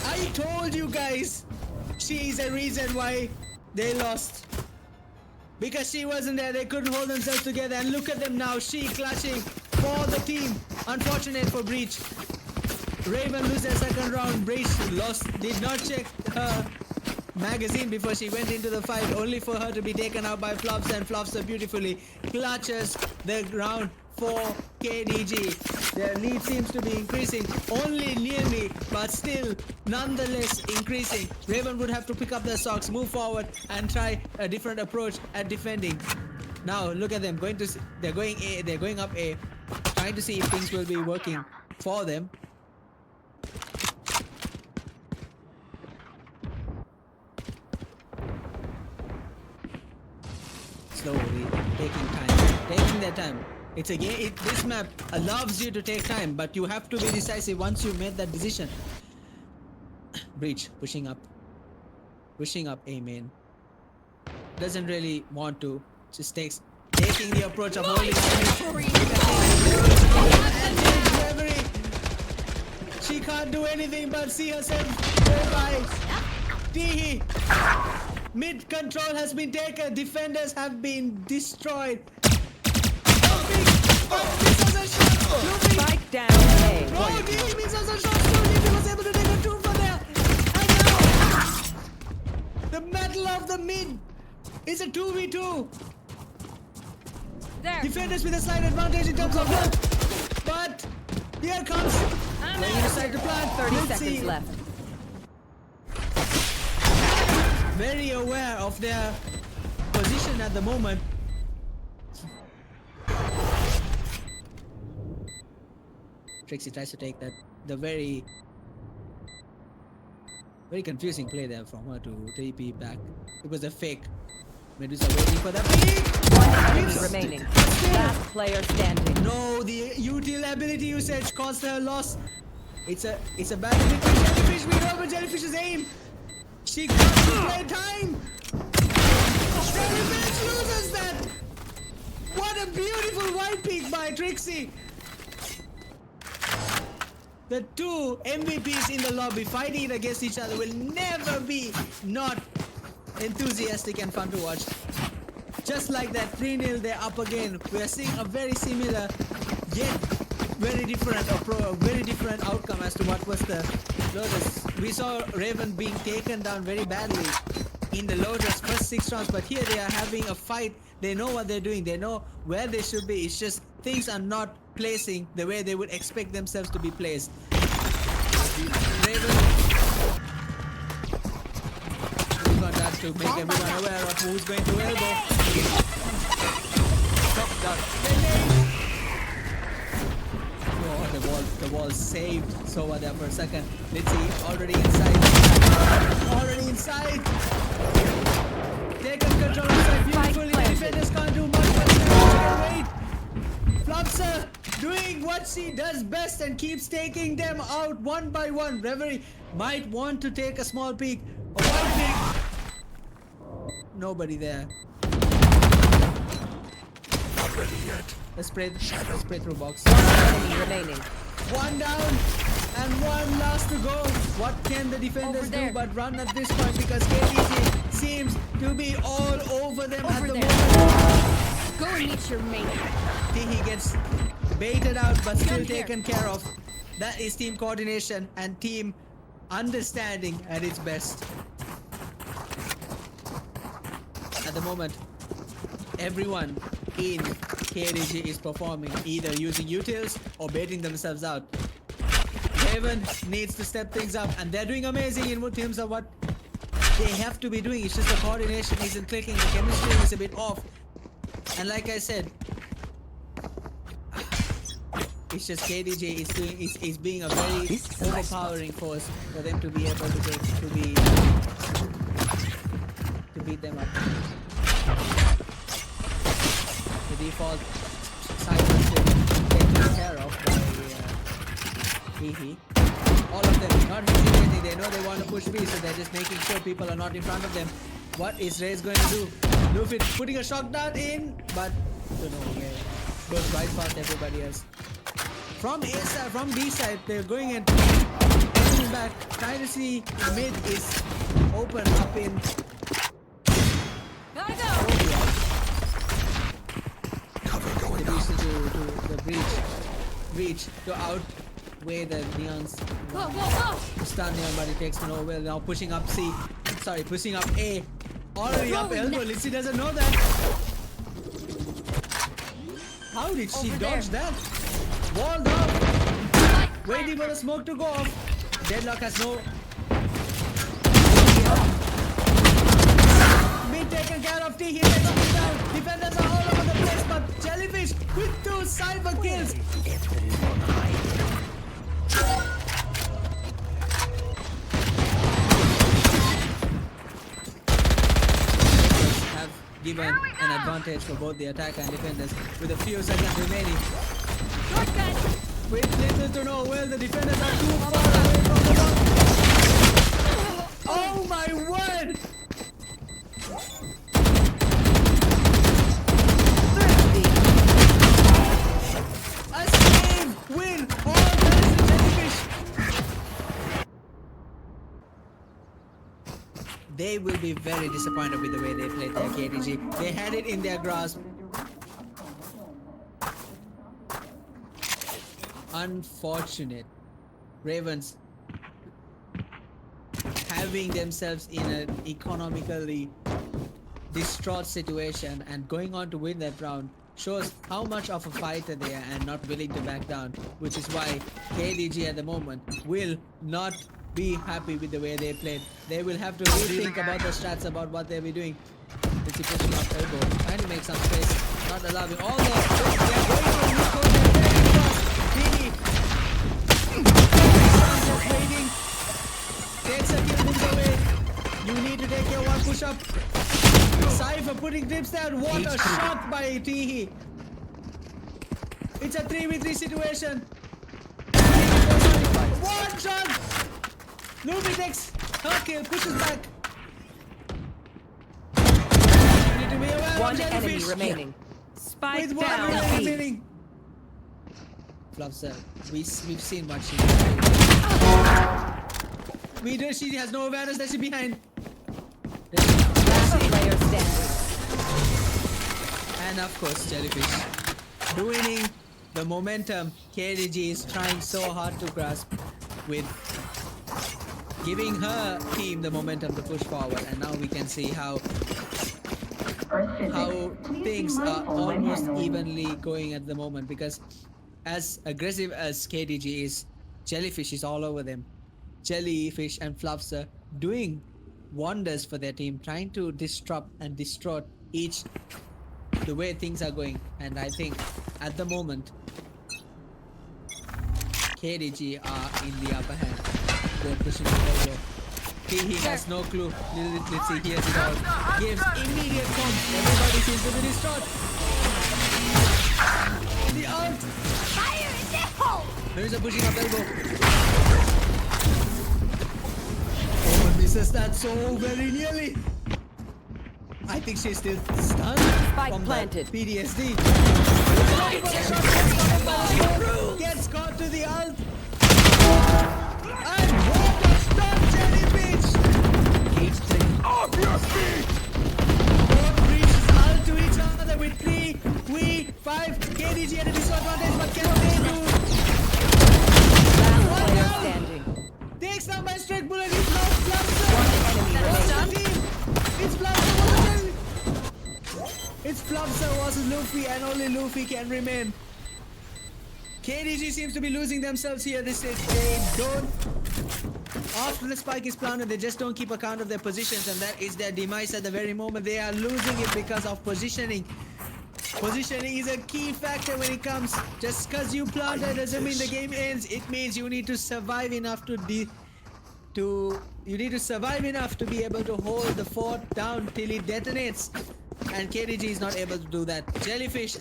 Speaker 1: I told you guys, she is a reason why they lost. Because she wasn't there, they couldn't hold themselves together. And look at them now, she clutching for the team. Unfortunate for Breach. Raven lose their second round. Breach lost, did not check her magazine before she went into the fight, only for her to be taken out by Flops, and Flops beautifully clutches the round for KDG. Their lead seems to be increasing, only nearly, but still nonetheless increasing. Raven would have to pick up their socks, move forward, and try a different approach at defending. Now look at them going to. They're going A. They're going up A, trying to see if things will be working for them. Slowly taking time, taking their time. It's a game. This map allows you to take time, but you have to be decisive once you made that decision. Breach pushing up A main. Doesn't really want to. Just taking the approach of holding. She can't do anything but see herself go by. Teehee. Mid control has been taken. Defenders have been destroyed.
Speaker 2: Spike down A.
Speaker 1: Oh, Teehee misses a shot. He was able to take a 2 for there. And now, the battle of the mid is a 2v2.
Speaker 5: There.
Speaker 1: Defenders with a slight advantage in terms of health. But here comes. They decide to plant.
Speaker 2: 30
Speaker 1: Let's
Speaker 2: seconds
Speaker 1: see.
Speaker 2: left.
Speaker 1: Very aware of their position at the moment. Trixie tries to take that. The very confusing play there from her to TP back. It was a fake. Medusa waiting for the peak.
Speaker 2: One enemy remaining. Last player standing.
Speaker 1: No, the util ability usage caused her loss. It's a battle between Jellyfish. We know about Jellyfish's aim. She got to play time. Jellyfish loses that. What a beautiful white peak by Trixie. The two MVPs in the lobby fighting it against each other will never be not enthusiastic and fun to watch. Just like that 3-0, they're up again. We are seeing a very similar yet very different outcome as to what was the Lotus. We saw Raven being taken down very badly in the Lotus first 6 rounds, but here they are having a fight. They know what they're doing. They know where they should be. It's just things are not placing the way they would expect themselves to be placed. Raven got that to make everyone aware of who's going to elbow. Stop that. Oh, the wall saved Sova there for a second. Let's see, already inside. Already inside. Taken control of side beautifully. The defenders can't do much, but they wait. Flopser doing what she does best and keeps taking them out one by one. Reverie might want to take a small peek. A wide peek. Nobody there.
Speaker 3: Not ready yet.
Speaker 1: Let's spray through box.
Speaker 2: One enemy remaining.
Speaker 1: One down and one last to go. What can the defenders
Speaker 5: Over
Speaker 1: do
Speaker 5: there.
Speaker 1: but run at this point, because KDG seems to be all over them at
Speaker 5: Over
Speaker 1: the
Speaker 5: there.
Speaker 1: moment.
Speaker 5: Go and meet your mate.
Speaker 1: Teehee gets baited out but still
Speaker 5: Gun here.
Speaker 1: taken care of. That is team coordination and team understanding at its best. At the moment, everyone in KDG is performing, either using utils or baiting themselves out. Raven needs to step things up, and they're doing amazing in terms of what they have to be doing. It's just the coordination isn't clicking, the chemistry is a bit off. And like I said, it's just KDG is being a very overpowering force for them to be able to beat them up. The default side is taken care of by Hehe. All of them not missing anything. They know they want to push B, so they're just making sure people are not in front of them. What is Ray's going to do? Luffy putting a shock dart in, but don't know where. Goes right past everybody else. From A side, from B side, they're going and coming back. Trying to see mid is open up in.
Speaker 5: Gotta go.
Speaker 3: Cover going
Speaker 1: They
Speaker 3: up.
Speaker 1: used to do the breach to outweigh the Neons.
Speaker 5: Whoa, whoa, whoa.
Speaker 1: Stun Neon, but it takes no well. Now pushing up C. Sorry, pushing up A. Already up elbow. Lizzie doesn't know that. How did she
Speaker 5: Over
Speaker 1: dodge
Speaker 5: there.
Speaker 1: that? Walled up. Waiting for the smoke to go off. Deadlock has no. Being taken care of. T. He takes it down. Defenders are all over the place, but Jellyfish with 2 cyber kills. Have given an advantage for both the attacker and defenders with a few seconds remaining.
Speaker 5: Shortcut.
Speaker 1: With little to no well, the defenders are too far away from the ball. Oh my word! A save win! All that is a Jellyfish! They will be very disappointed with the way they played their KDG. They had it in their grasp. Unfortunate. Ravens having themselves in an economically distraught situation and going on to win that round shows how much of a fighter they are and not willing to back down, which is why KDG at the moment will not be happy with the way they played. They will have to rethink about the strats, about what they'll be doing. Let's see, pushing up elbow, trying to make some space, not allowing all the. They're going for new code, they're very fast. Hehe just waiting. Takes a kill, moves away. You need to take your one push up. Cypher putting grips down. What a shot by Teehee. It's a 3v3 situation. One shot. Luffy takes her kill, pushes back. You need to be aware of
Speaker 2: One enemy
Speaker 1: Jellyfish.
Speaker 2: remaining. Spike
Speaker 1: With one
Speaker 2: down
Speaker 1: enemy
Speaker 2: B.
Speaker 1: remaining. Flubser, we've seen what she does. She has no awareness that she's behind.
Speaker 2: Last player standing.
Speaker 1: And of course, Jellyfish ruining the momentum KDG is trying so hard to grasp with giving her team the momentum to push forward. And now we can see how things are almost evenly going at the moment, because as aggressive as KDG is, Jellyfish is all over them. Jellyfish and Flubster doing wonders for their team, trying to disrupt and distort each the way things are going. And I think at the moment KDG are in the upper hand. They're pushing it over. He has no clue. Let's see, he has it all. Gives immediate comp. Everybody seems to be distraught. The ult.
Speaker 5: Fire in the hole.
Speaker 1: There is a pushing up elbow. Oh, misses that so very nearly. I think she's still stunned from
Speaker 2: planted.
Speaker 1: the PTSD. Gets caught to the ult. And what a stun, Jellyfish!
Speaker 3: Off your feet!
Speaker 1: Both reaches ult to each other with 3, 5. KDG at a disadvantage, but can It's Flubser versus Luffy, and only Luffy can remain. KDG seems to be losing themselves here. This is they don't. After the spike is planted, they just don't keep account of their positions, and that is their demise at the very moment. They are losing it because of positioning. Positioning is a key factor when it comes. Just because you planted doesn't mean the game ends. It means you need to survive enough to be able to hold the fort down till it detonates. And KDG is not able to do that. Jellyfish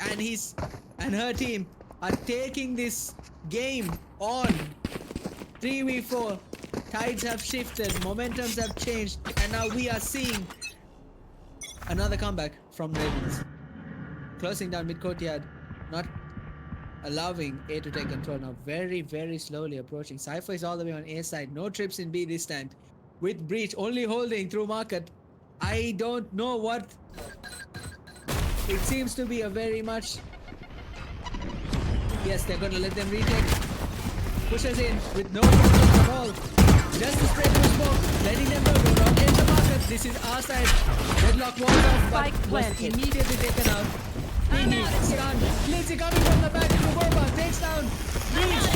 Speaker 1: and her team are taking this game on. 3v4. Tides have shifted, momentums have changed, and now we are seeing another comeback from Ravens. Closing down mid courtyard, not allowing A to take control now. Very, very slowly approaching. Cypher is all the way on A side. No trips in B this time. With Breach only holding through market. I don't know what. It seems to be a very much. Yes, they're going to let them retake. Pushes in with no problems at all. Just to spread the smoke, letting them know do not enter the market. This is our side. Deadlock walls off, but was immediately taken out. Thingy, stunned. Glitzy coming from the back to Boba. Takes down. Breach.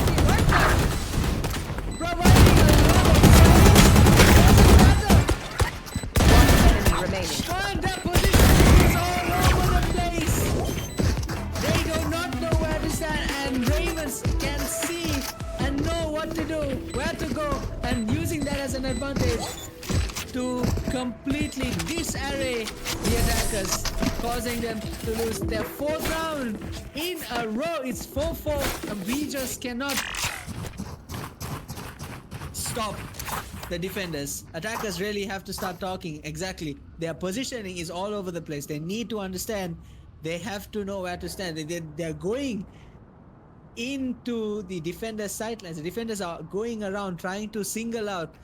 Speaker 1: Providing a lot of
Speaker 2: Enemy remaining.
Speaker 1: and their position is all over the place. They do not know where to stand, and Ravens can see and know what to do, where to go, and using that as an advantage to completely disarray the attackers, causing them to lose their 4th round in a row. It's 4-4, and we just cannot stop the defenders. Attackers really have to start talking. Exactly. Their positioning is all over the place. They need to understand. They have to know where to stand. They're going into the defenders' sidelines. The defenders are going around trying to single out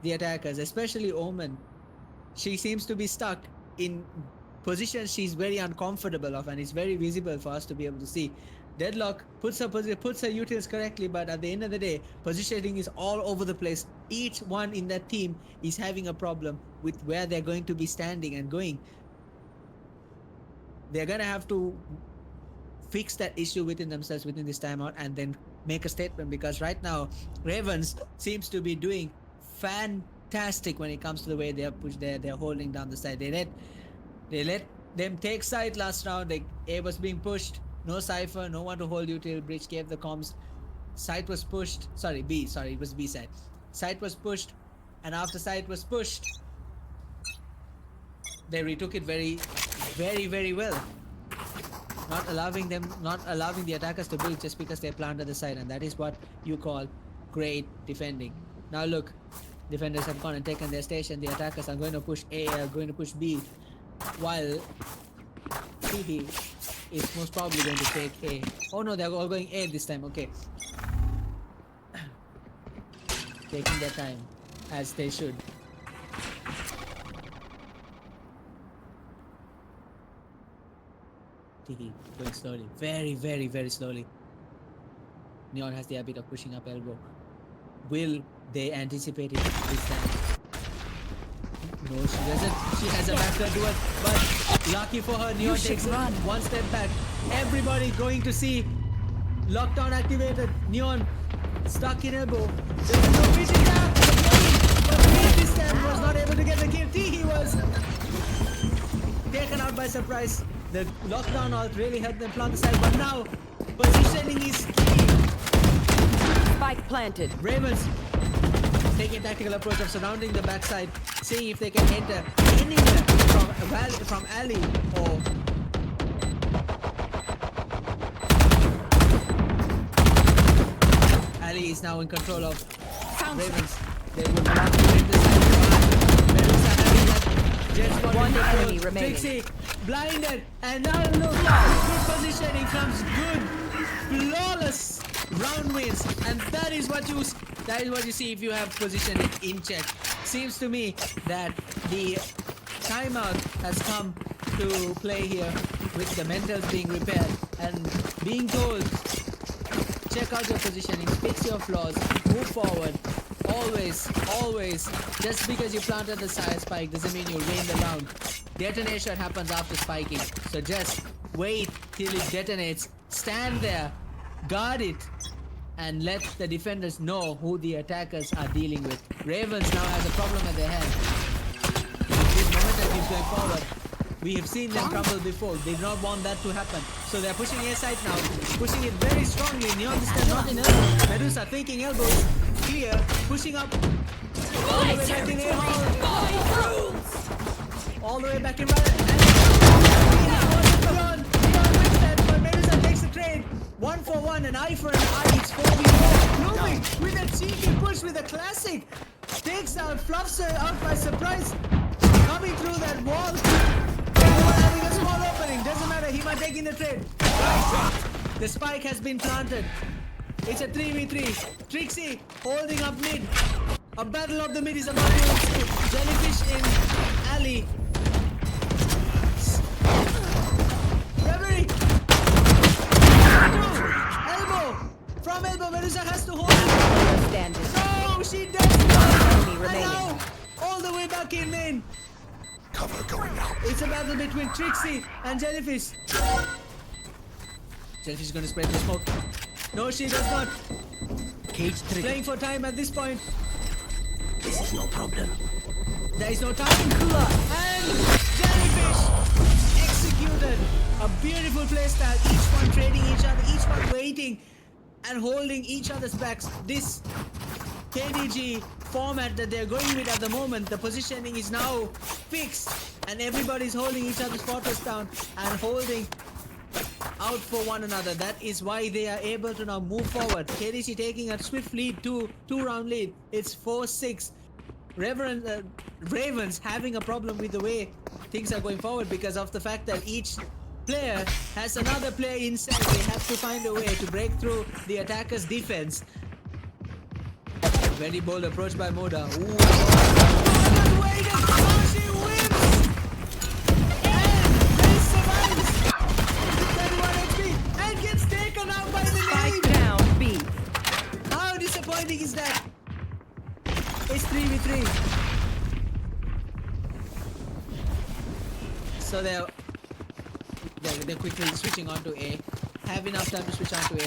Speaker 1: the attackers, especially Omen. She seems to be stuck in positions she's very uncomfortable of, and it's very visible for us to be able to see. Deadlock puts her utils correctly, but at the end of the day, positioning is all over the place. Each one in that team is having a problem with where they're going to be standing and going. They're gonna have to fix that issue within themselves within this timeout, and then make a statement, because right now Ravens seems to be doing fantastic when it comes to the way they're holding down the side. They let them take side last round. A was being pushed, no Cypher, no one to hold you till Bridge gave the comms. Side was pushed, it was B side. Side was pushed, and after side was pushed, they retook it very, very, very well. Not allowing the attackers to build just because they planted the side, and that is what you call great defending. Now look, defenders have gone and taken their station. The attackers are going to push A, are going to push B, while CD is most probably going to take A. Oh no, they're all going A this time. Okay. Taking their time, as they should. Going slowly, very, very, very slowly. Neon has the habit of pushing up elbow. Will they anticipate it this time? No, she doesn't. She has a backward to it, but lucky for her, Neon takes one step back. Everybody going to see lockdown activated. Neon stuck in elbow. There's no vision now. But this time was not able to get the kill. He was taken out by surprise. The lockdown ult really helped them plant the side, but now positioning is key.
Speaker 2: Spike planted.
Speaker 1: Ravens taking a tactical approach of surrounding the backside, seeing if they can enter anywhere from alley or alley is now in control of Ravens. They will not break the side. Ravens are having that. Jets got
Speaker 2: One enemy remaining.
Speaker 1: Trixie blinded, and now look, good positioning comes good, flawless round wins, and that is what you see if you have positioning in check. Seems to me that the timeout has come to play here, with the mentals being repaired and being told, check out your positioning, fix your flaws, move forward. always, just because you planted the spike doesn't mean you'll win the round. Detonation happens after spiking. So just wait till it detonates. Stand there, guard it, and let the defenders know who the attackers are dealing with. Ravens now has a problem at their hand. This momentum keeps going forward. We have seen them crumble before. They do not want that to happen. So they're pushing A side now. Pushing it very strongly. Neon this time not in elbow. Medusa thinking elbows. Clear. Pushing up. All the way back in A hall. All the way back in Beyond wins that, but Medusa takes the trade. 1 for 1, an eye for an eye. It's 4v4. Blooming with a cheeky push with a classic. Takes out, fluffs her out by surprise. Coming through that wall. Having a small opening. Doesn't matter. He might take in the trade. The spike has been planted. It's a 3v3. Trixie holding up mid. A battle of the mid is about to ensue. Jellyfish in alley. Reverie. Elbow. From elbow. Medusa has to hold it.
Speaker 2: Standing.
Speaker 1: No, she does not. And now, all the way back in main.
Speaker 3: Cover going out.
Speaker 1: It's a battle between Trixie and Jellyfish. Jellyfish is going to spread the smoke. No, she does not.
Speaker 3: Cage trigger.
Speaker 1: Playing for time at this point.
Speaker 3: This is no problem.
Speaker 1: There is no time. And Jellyfish executed a beautiful playstyle. Each one trading each other, each one waiting and holding each other's backs. This KDG format that they're going with at the moment, the positioning is now fixed and everybody's holding each other's fortress down and holding out for one another. That is why they are able to now move forward. KDG taking a swift lead, two round lead. It's 4-6. Ravens having a problem with the way things are going forward because of the fact that each player has another player inside. They have to find a way to break through the attacker's defense. Very bold approach by Moda. Ooh. Waiting. Oh, she wins! And they survives! 31 HP and gets taken out by the
Speaker 2: Spike
Speaker 1: nade!
Speaker 2: down B.
Speaker 1: How disappointing is that? It's 3v3. So they're quickly switching on to A. Have enough time to switch on to A,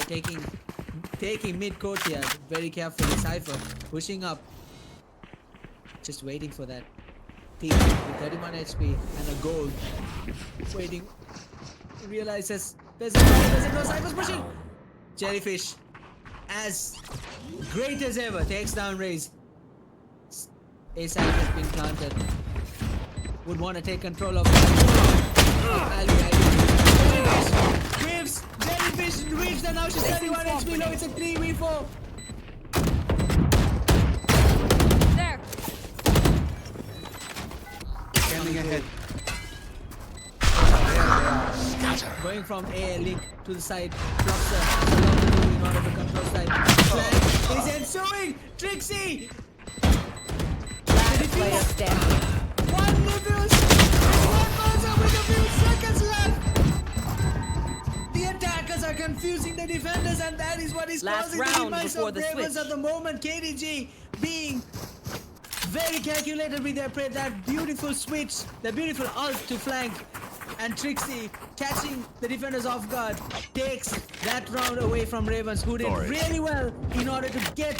Speaker 1: taking mid courtyard very carefully. Cypher pushing up, just waiting for that team with 31 HP and a goal. Waiting, realizes there's no Cypher's pushing. Jellyfish, as great as ever, takes down Raze. A side has been planted. Would want to take control of Waves, Jellyfish reached and now she's 31 HP low. It's a 3v4.
Speaker 5: There.
Speaker 3: Scanning ahead.
Speaker 1: Going from A link to the side. Lobster in order to control side. Flag is ensuing. Trixie.
Speaker 2: Last player standing.
Speaker 1: One defuse. One person with a few seconds left. The attackers are confusing the defenders, and that is what is
Speaker 2: Last
Speaker 1: causing the
Speaker 2: round
Speaker 1: demise
Speaker 2: before
Speaker 1: of
Speaker 2: the
Speaker 1: Ravens
Speaker 2: switch.
Speaker 1: at the moment. KDG being very calculated with their prey. That beautiful switch, the beautiful ult to flank, and Trixie catching the defenders off guard takes that round away from Ravens, who did really well in order to get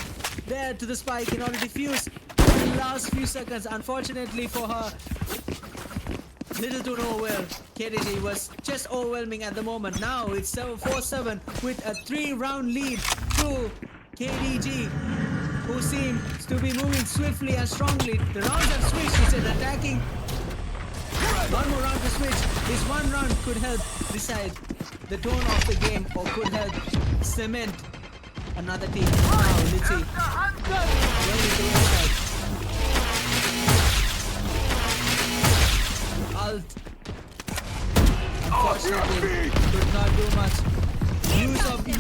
Speaker 1: there to the spike, in order to defuse in the last few seconds. Unfortunately for her, little to no avail. KDG was just overwhelming at the moment. Now it's 4-7 with a 3-round lead to KDG, who seems to be moving swiftly and strongly. The rounds have switched. It's an attacking. One more round to switch. This one round could help decide the tone of the game, or could help cement another team. Now let's see. Where is the inside? Alt. Unfortunately, could not do much. Use of the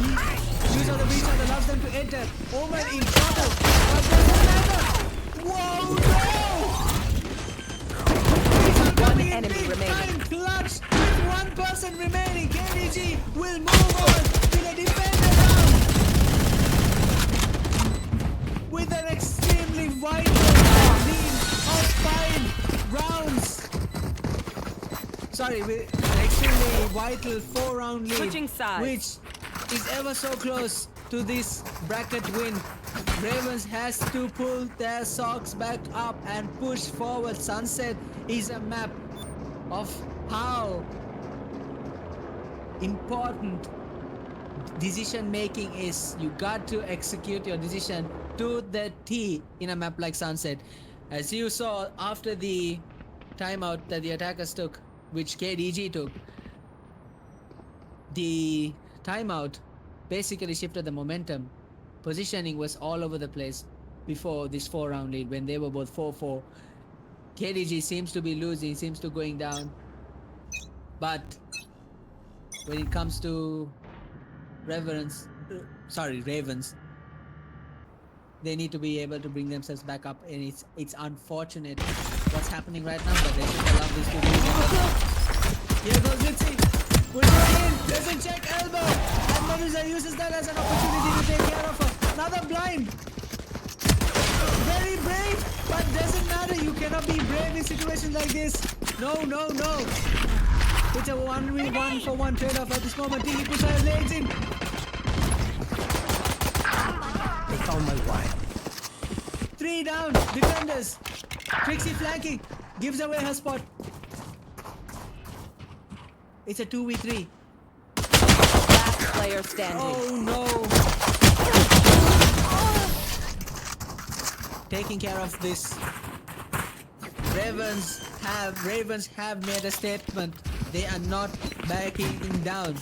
Speaker 1: breach and allows them to enter. Omen in trouble. But there's another. Whoa, no!
Speaker 2: One enemy remaining.
Speaker 1: Time clutch with one person remaining. KDG will move on to the defender round with an extreme vital lead of 5 rounds. Sorry, extremely vital 4-round lead,
Speaker 2: Switching sides.
Speaker 1: which is ever so close to this bracket win. Ravens has to pull their socks back up and push forward. Sunset is a map of how important decision making is. You got to execute your decision to the T in a map like Sunset. As you saw after the timeout that the attackers took, which KDG took, the timeout basically shifted the momentum. Positioning was all over the place before this 4-round lead when they were both 4-4. KDG seems to be losing, seems to going down. But when it comes to Ravens, they need to be able to bring themselves back up, and it's unfortunate what's happening right now, but they should allow this to be. Here goes Litzy. Pushing in, doesn't check elbow, and Medusa uses that as an opportunity to take care of her. Another blind. Very brave, but doesn't matter. You cannot be brave in situations like this. No. It's a 1v1 trade-off at this moment. He puts her legs in.
Speaker 3: They found my wire.
Speaker 1: 3 down. Defenders. Trixie flanking. Gives away her spot. It's a 2v3.
Speaker 2: Last player standing.
Speaker 1: Oh no. Taking care of this. Ravens have made a statement. They are not backing down.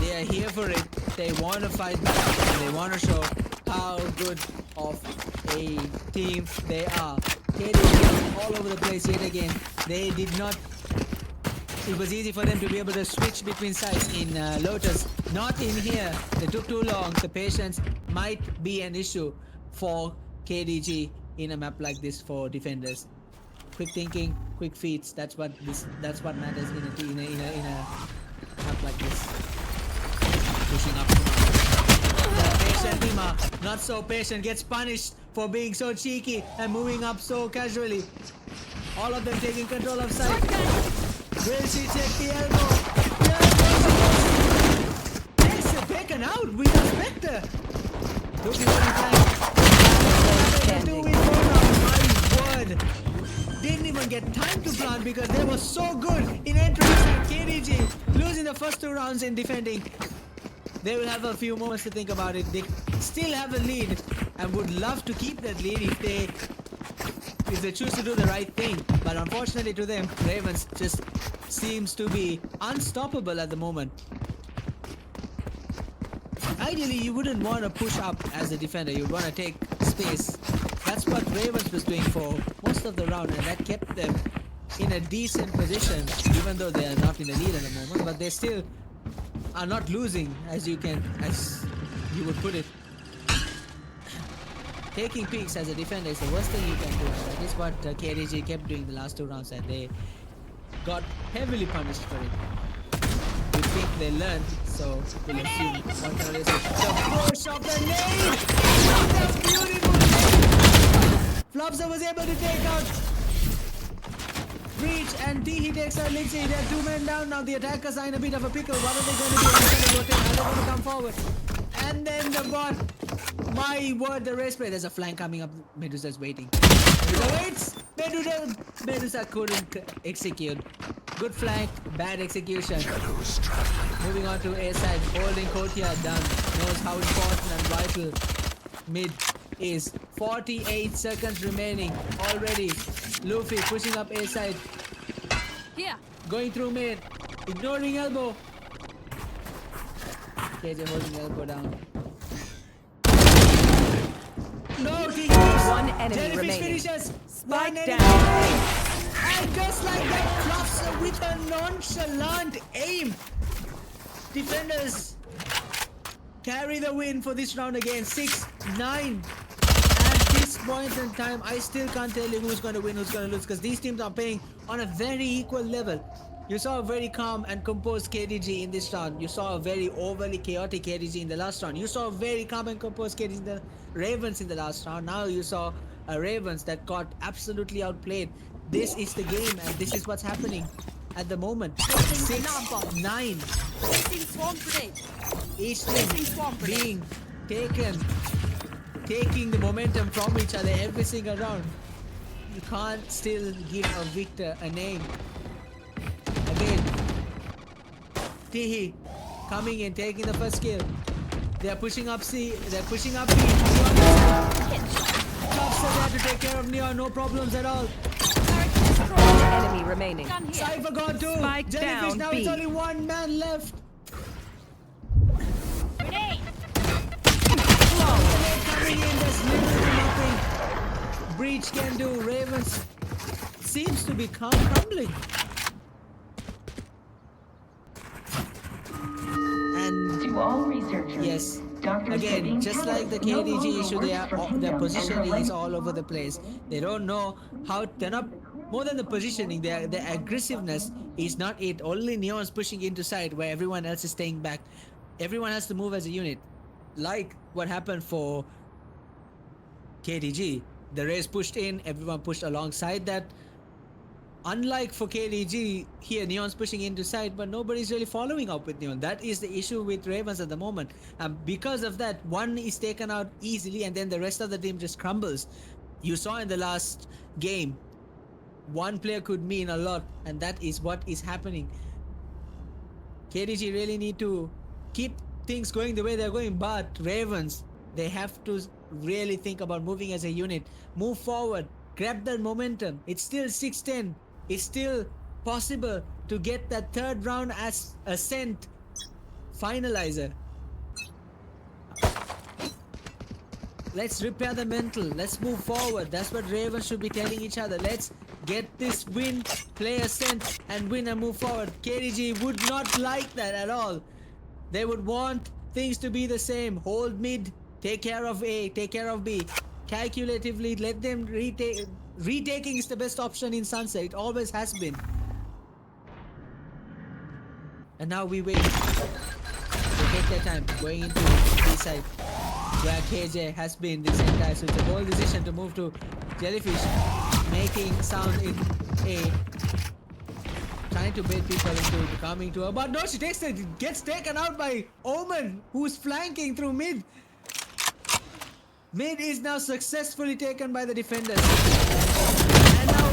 Speaker 1: They are here for it. They want to fight back. And they want to show how good of a team they are. KDG all over the place yet again. They did not. It was easy for them to be able to switch between sides in Lotus. Not in here. They took too long. The patience might be an issue for KDG in a map like this for defenders. Quick thinking, quick feats. That's what matters in a map like this. Pushing up. The patient Dima, not so patient, gets punished for being so cheeky and moving up so casually. All of them taking control of side. Will she check the elbow? Takes it taken out with a Spectre. Looking for the flank. My word. Didn't even get time to plant because they were so good in entering KDG. Losing the first 2 rounds in defending. They will have a few moments to think about it. They still have a lead and would love to keep that lead if they choose to do the right thing. But unfortunately to them, Ravens just seems to be unstoppable at the moment. Ideally, you wouldn't want to push up as a defender. You want to take space. That's what Ravens was doing for most of the round, and that kept them in a decent position, even though they are not in the lead at the moment. But they still are not losing, as you would put it. Taking peeks as a defender is the worst thing you can do. That is what KDG kept doing the last 2 rounds, and they got heavily punished for it. We think they learned, so we'll assume. What can I say? The push of the nade! What a beautiful nade! Flopsa was able to take out Breach, and he takes out Lixie. There are 2 men down now. The attackers are in a bit of a pickle. What are they going to do? Are they going to rotate? Are they going to come forward? And then the bot. My word, the race play. There's a flank coming up. Medusa's waiting. Medusa waits. Medusa couldn't execute. Good flank, bad execution. Moving on to A side, holding courtyard down. Knows how important and vital mid is. 48 seconds remaining already. Luffy pushing up A side.
Speaker 5: Here.
Speaker 1: Going through mid. Ignoring elbow. KJ holding elbow down. No, he
Speaker 2: One enemy
Speaker 1: Jellyfish
Speaker 2: remaining.
Speaker 1: finishes.
Speaker 2: Spike
Speaker 1: One enemy
Speaker 2: down.
Speaker 1: remaining. And just like that, Flopsa with a nonchalant aim. Defenders carry the win for this round again. 6-9. At this point in time, I still can't tell you who's going to win, who's going to lose, because these teams are playing on a very equal level. You saw a very calm and composed KDG in this round. You saw a very overly chaotic KDG in the last round. You saw a very calm and composed KDG in the Ravens in the last round. Now you saw a Ravens that got absolutely outplayed. This is the game and this is what's happening at the moment.
Speaker 5: Placing
Speaker 1: 6,
Speaker 5: alarm bomb.
Speaker 1: 9.
Speaker 5: Placing swarm grenade.
Speaker 1: Each
Speaker 5: Placing
Speaker 1: team
Speaker 5: swarm grenade.
Speaker 1: being taking the momentum from each other every single round. You can't still give a victor a name. Again, Tihi coming in, taking the first kill. They are pushing up C. They're pushing up B. Tops are there to take care of Neon. No problems at all.
Speaker 5: Turret destroyed.
Speaker 2: Enemy remaining.
Speaker 5: Gun here.
Speaker 1: Cypher gone too.
Speaker 2: Spike
Speaker 1: Jellyfish,
Speaker 2: down
Speaker 1: now
Speaker 2: B.
Speaker 1: it's only one man left.
Speaker 5: Grenade.
Speaker 1: They're coming in. There's literally nothing Breach can do. Ravens seems to be crumbling. And
Speaker 7: To all researchers,
Speaker 1: yes,
Speaker 7: Dr.
Speaker 1: again,
Speaker 7: Sabine
Speaker 1: just like the
Speaker 7: Tellis no
Speaker 1: KDG
Speaker 7: longer
Speaker 1: issue,
Speaker 7: works for
Speaker 1: their
Speaker 7: Kingdom,
Speaker 1: positioning
Speaker 7: and
Speaker 1: is
Speaker 7: her
Speaker 1: all over the place. They don't know how. They're not more than the positioning. Their aggressiveness is not it. Only Neon's pushing into side where everyone else is staying back. Everyone has to move as a unit, like what happened for KDG. The Rays pushed in. Everyone pushed alongside that. Unlike for KDG, here Neon's pushing into side, but nobody's really following up with Neon. That is the issue with Ravens at the moment. And because of that, one is taken out easily and then the rest of the team just crumbles. You saw in the last game, one player could mean a lot, and that is what is happening. KDG really need to keep things going the way they're going, but Ravens, they have to really think about moving as a unit. Move forward, grab that momentum. It's still 6-10. It's still possible to get that third round as ascent finalizer. Let's repair the mental. Let's move forward. That's what Ravens should be telling each other. Let's get this win, play ascent, and win and move forward. KDG would not like that at all. They would want things to be the same. Hold mid, take care of A, take care of B. Calculatively, let them retake. Retaking is the best option in Sunset. It always has been. And now we wait. They take their time going into B side where KJ has been this entire. So it's a bold decision to move to Jellyfish, making sound in A, trying to bait people into coming to her. But no, she gets taken out by Omen, who's flanking through mid. Mid is now successfully taken by the defenders. And now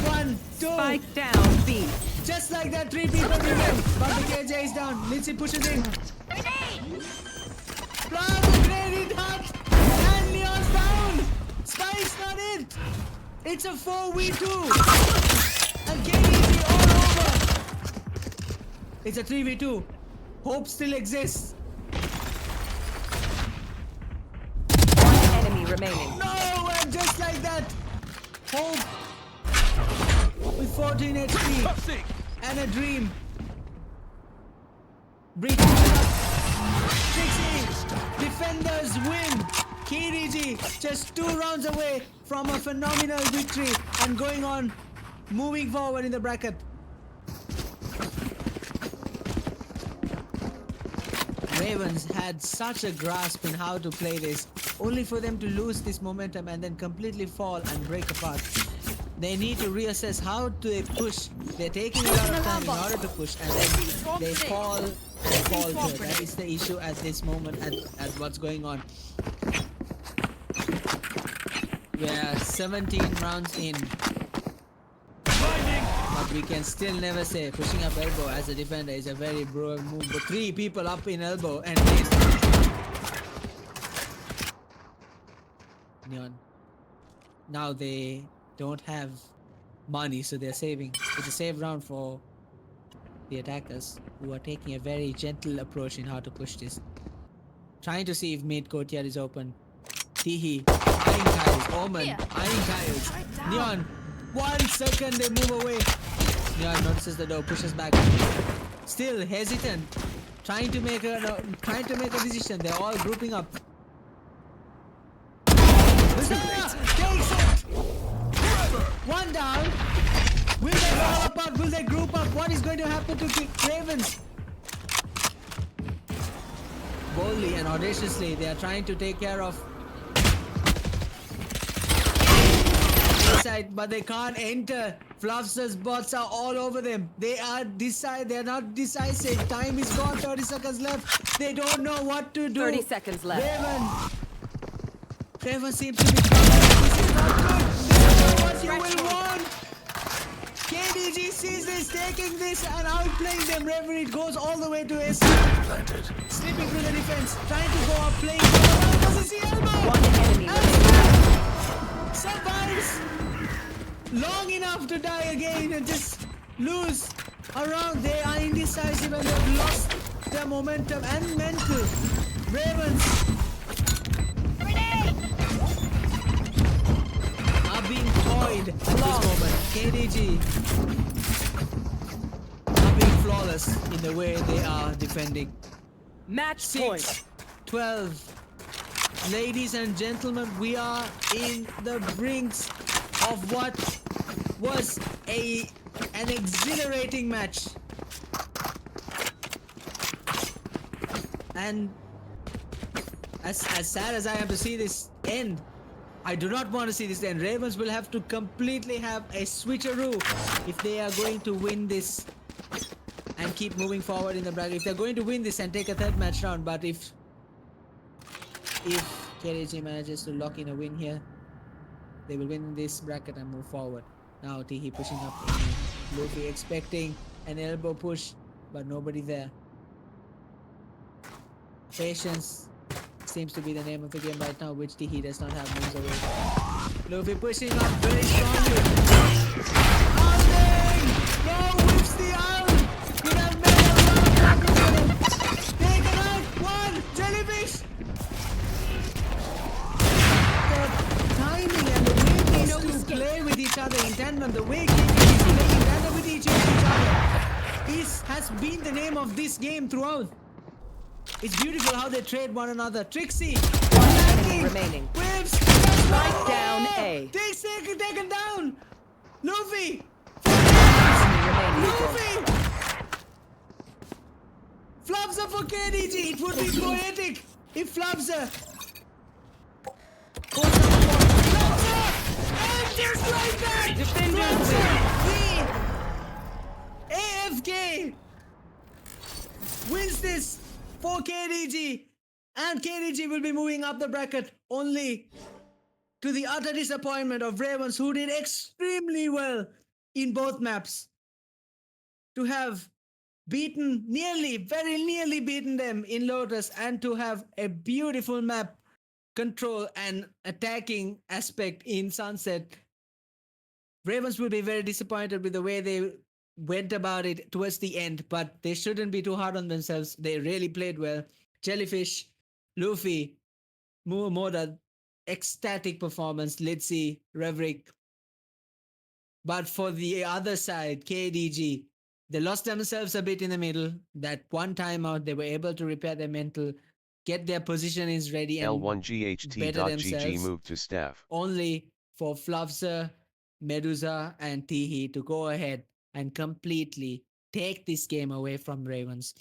Speaker 1: 1, 2.
Speaker 2: Spike down B.
Speaker 1: Just like that, 3 people remain. But the KJ is down. Lindsay pushes in.
Speaker 5: Grenade.
Speaker 1: Plant the grenade hut. And Leon's down. Spike's not it. It's a 4v2. And KDG all over. It's a 3v2. Hope still exists.
Speaker 2: Enemy remaining.
Speaker 1: No, and just like that, Hope with 14 HP and a dream. Breaching up. 60. Defenders win. KDG just 2 rounds away from a phenomenal victory and going on, moving forward in the bracket. Ravens had such a grasp in how to play this, only for them to lose this momentum and then completely fall and break apart. They need to reassess how do they push. They're taking a lot of time in order to push and then they fall and falter. That is the issue at this moment at what's going on. We're 17 rounds in. But we can still never say pushing up elbow as a defender is a very brave move. But 3 people up in elbow and then Neon. Now they don't have money, so they're saving. It's a save round for the attackers who are taking a very gentle approach in how to push this. Trying to see if mid courtyard is open. Tihi, eyeing tiles, Omen,
Speaker 5: Yeah.
Speaker 1: eyeing tiles.
Speaker 5: Right down.
Speaker 1: Neon, 1 second they move away. Neon notices the door, pushes back. Still hesitant, trying to make a decision. They're all grouping up. Bizarre takes it. 1 down. Will they fall apart? Will they group up? What is going to happen to the Ravens? Boldly and audaciously, they are trying to take care of this side, but they can't enter. Fluff's bots are all over them. They are They're not decisive. Time is gone. 30 seconds left. They don't know what to do.
Speaker 2: 30 seconds left.
Speaker 1: Raven seems to be struggling. This is not good. This is not what you will want. KDG sees this, taking this and outplaying them. Reverie goes all the way to S. Slipping through the defense, trying to go up, playing. Doesn't see elbow.
Speaker 2: One enemy
Speaker 1: And
Speaker 2: remaining.
Speaker 1: survives long enough to die again and just lose around. They are indecisive and they've lost their momentum and mental. Ravens are being toyed at this moment. KDG are being flawless in the way they are defending.
Speaker 2: Match point.
Speaker 1: 6, 12. Ladies and gentlemen, we are in the brinks of what was an exhilarating match. And as sad as I am to see this end, I do not want to see this end. Ravens will have to completely have a switcheroo if they are going to win this and keep moving forward in the bracket. If they're going to win this and take a third match round, but if KDG manages to lock in a win here, they will win this bracket and move forward. Now Tihi pushing up in. Luffy expecting an elbow push, but nobody there. Patience seems to be the name of the game right now, which Tihi does not have moves away. Luffy pushing up very strongly. Outing! No, whips the out! Could have made a lot of damage for him. Taken out! One! Jellyfish! The timing and the way these two play with each other in tandem, the way KDG is playing in tandem with each other, has been the name of this game throughout. It's beautiful how they trade one another. Trixie!
Speaker 2: Enemy remaining.
Speaker 1: Whips!
Speaker 2: Strike down A.
Speaker 1: Taken down! Luffy!
Speaker 2: Enemy remaining.
Speaker 1: Luffy! Flubser for KDG! It would be poetic if Flubser goes up for Flubser! And just like that! Flubser, the AFK, wins this for KDG, and KDG will be moving up the bracket, only to the utter disappointment of Ravens, who did extremely well in both maps, to have very nearly beaten them in Lotus, and to have a beautiful map control and attacking aspect in Sunset. Ravens will be very disappointed with the way they went about it towards the end, but they shouldn't be too hard on themselves. They really played well. Jellyfish, Luffy, Moda, ecstatic performance. Litzy, Reverick. But for the other side, KDG, they lost themselves a bit in the middle. That one timeout, they were able to repair their mental, get their positionings ready, and better
Speaker 6: L1GHT.GG
Speaker 1: themselves.
Speaker 6: move to staff.
Speaker 1: Only for Fluffser, Medusa, and Tihi to go ahead and completely take this game away from Ravens.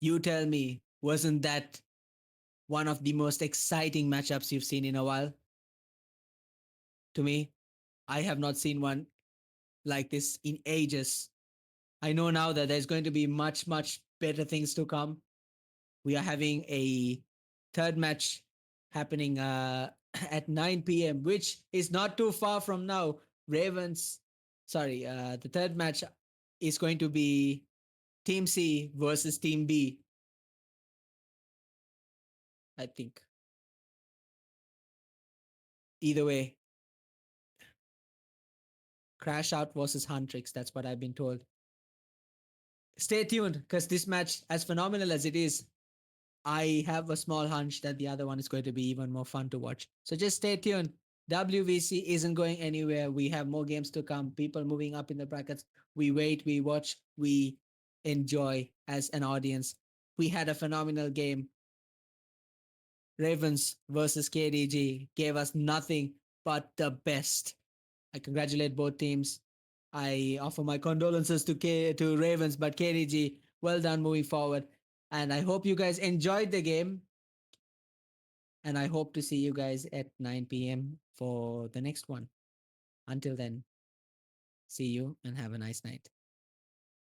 Speaker 1: You tell me, wasn't that one of the most exciting matchups you've seen in a while? To me, I have not seen one like this in ages. I know now that there's going to be much better things to come. We are having a third match happening at 9 p.m., which is not too far from now. The third match is going to be Team C versus Team B, I think. Either way, Crash Out versus Huntrix, that's what I've been told. Stay tuned, because this match, as phenomenal as it is, I have a small hunch that the other one is going to be even more fun to watch. So just stay tuned. WVC isn't going anywhere. We have more games to come. People moving up in the brackets. We wait, we watch, we enjoy as an audience. We had a phenomenal game. Ravens versus KDG gave us nothing but the best. I congratulate both teams. I offer my condolences to Ravens, but KDG, well done moving forward. And I hope you guys enjoyed the game. And I hope to see you guys at 9 p.m. for the next one. Until then, see you and have a nice night.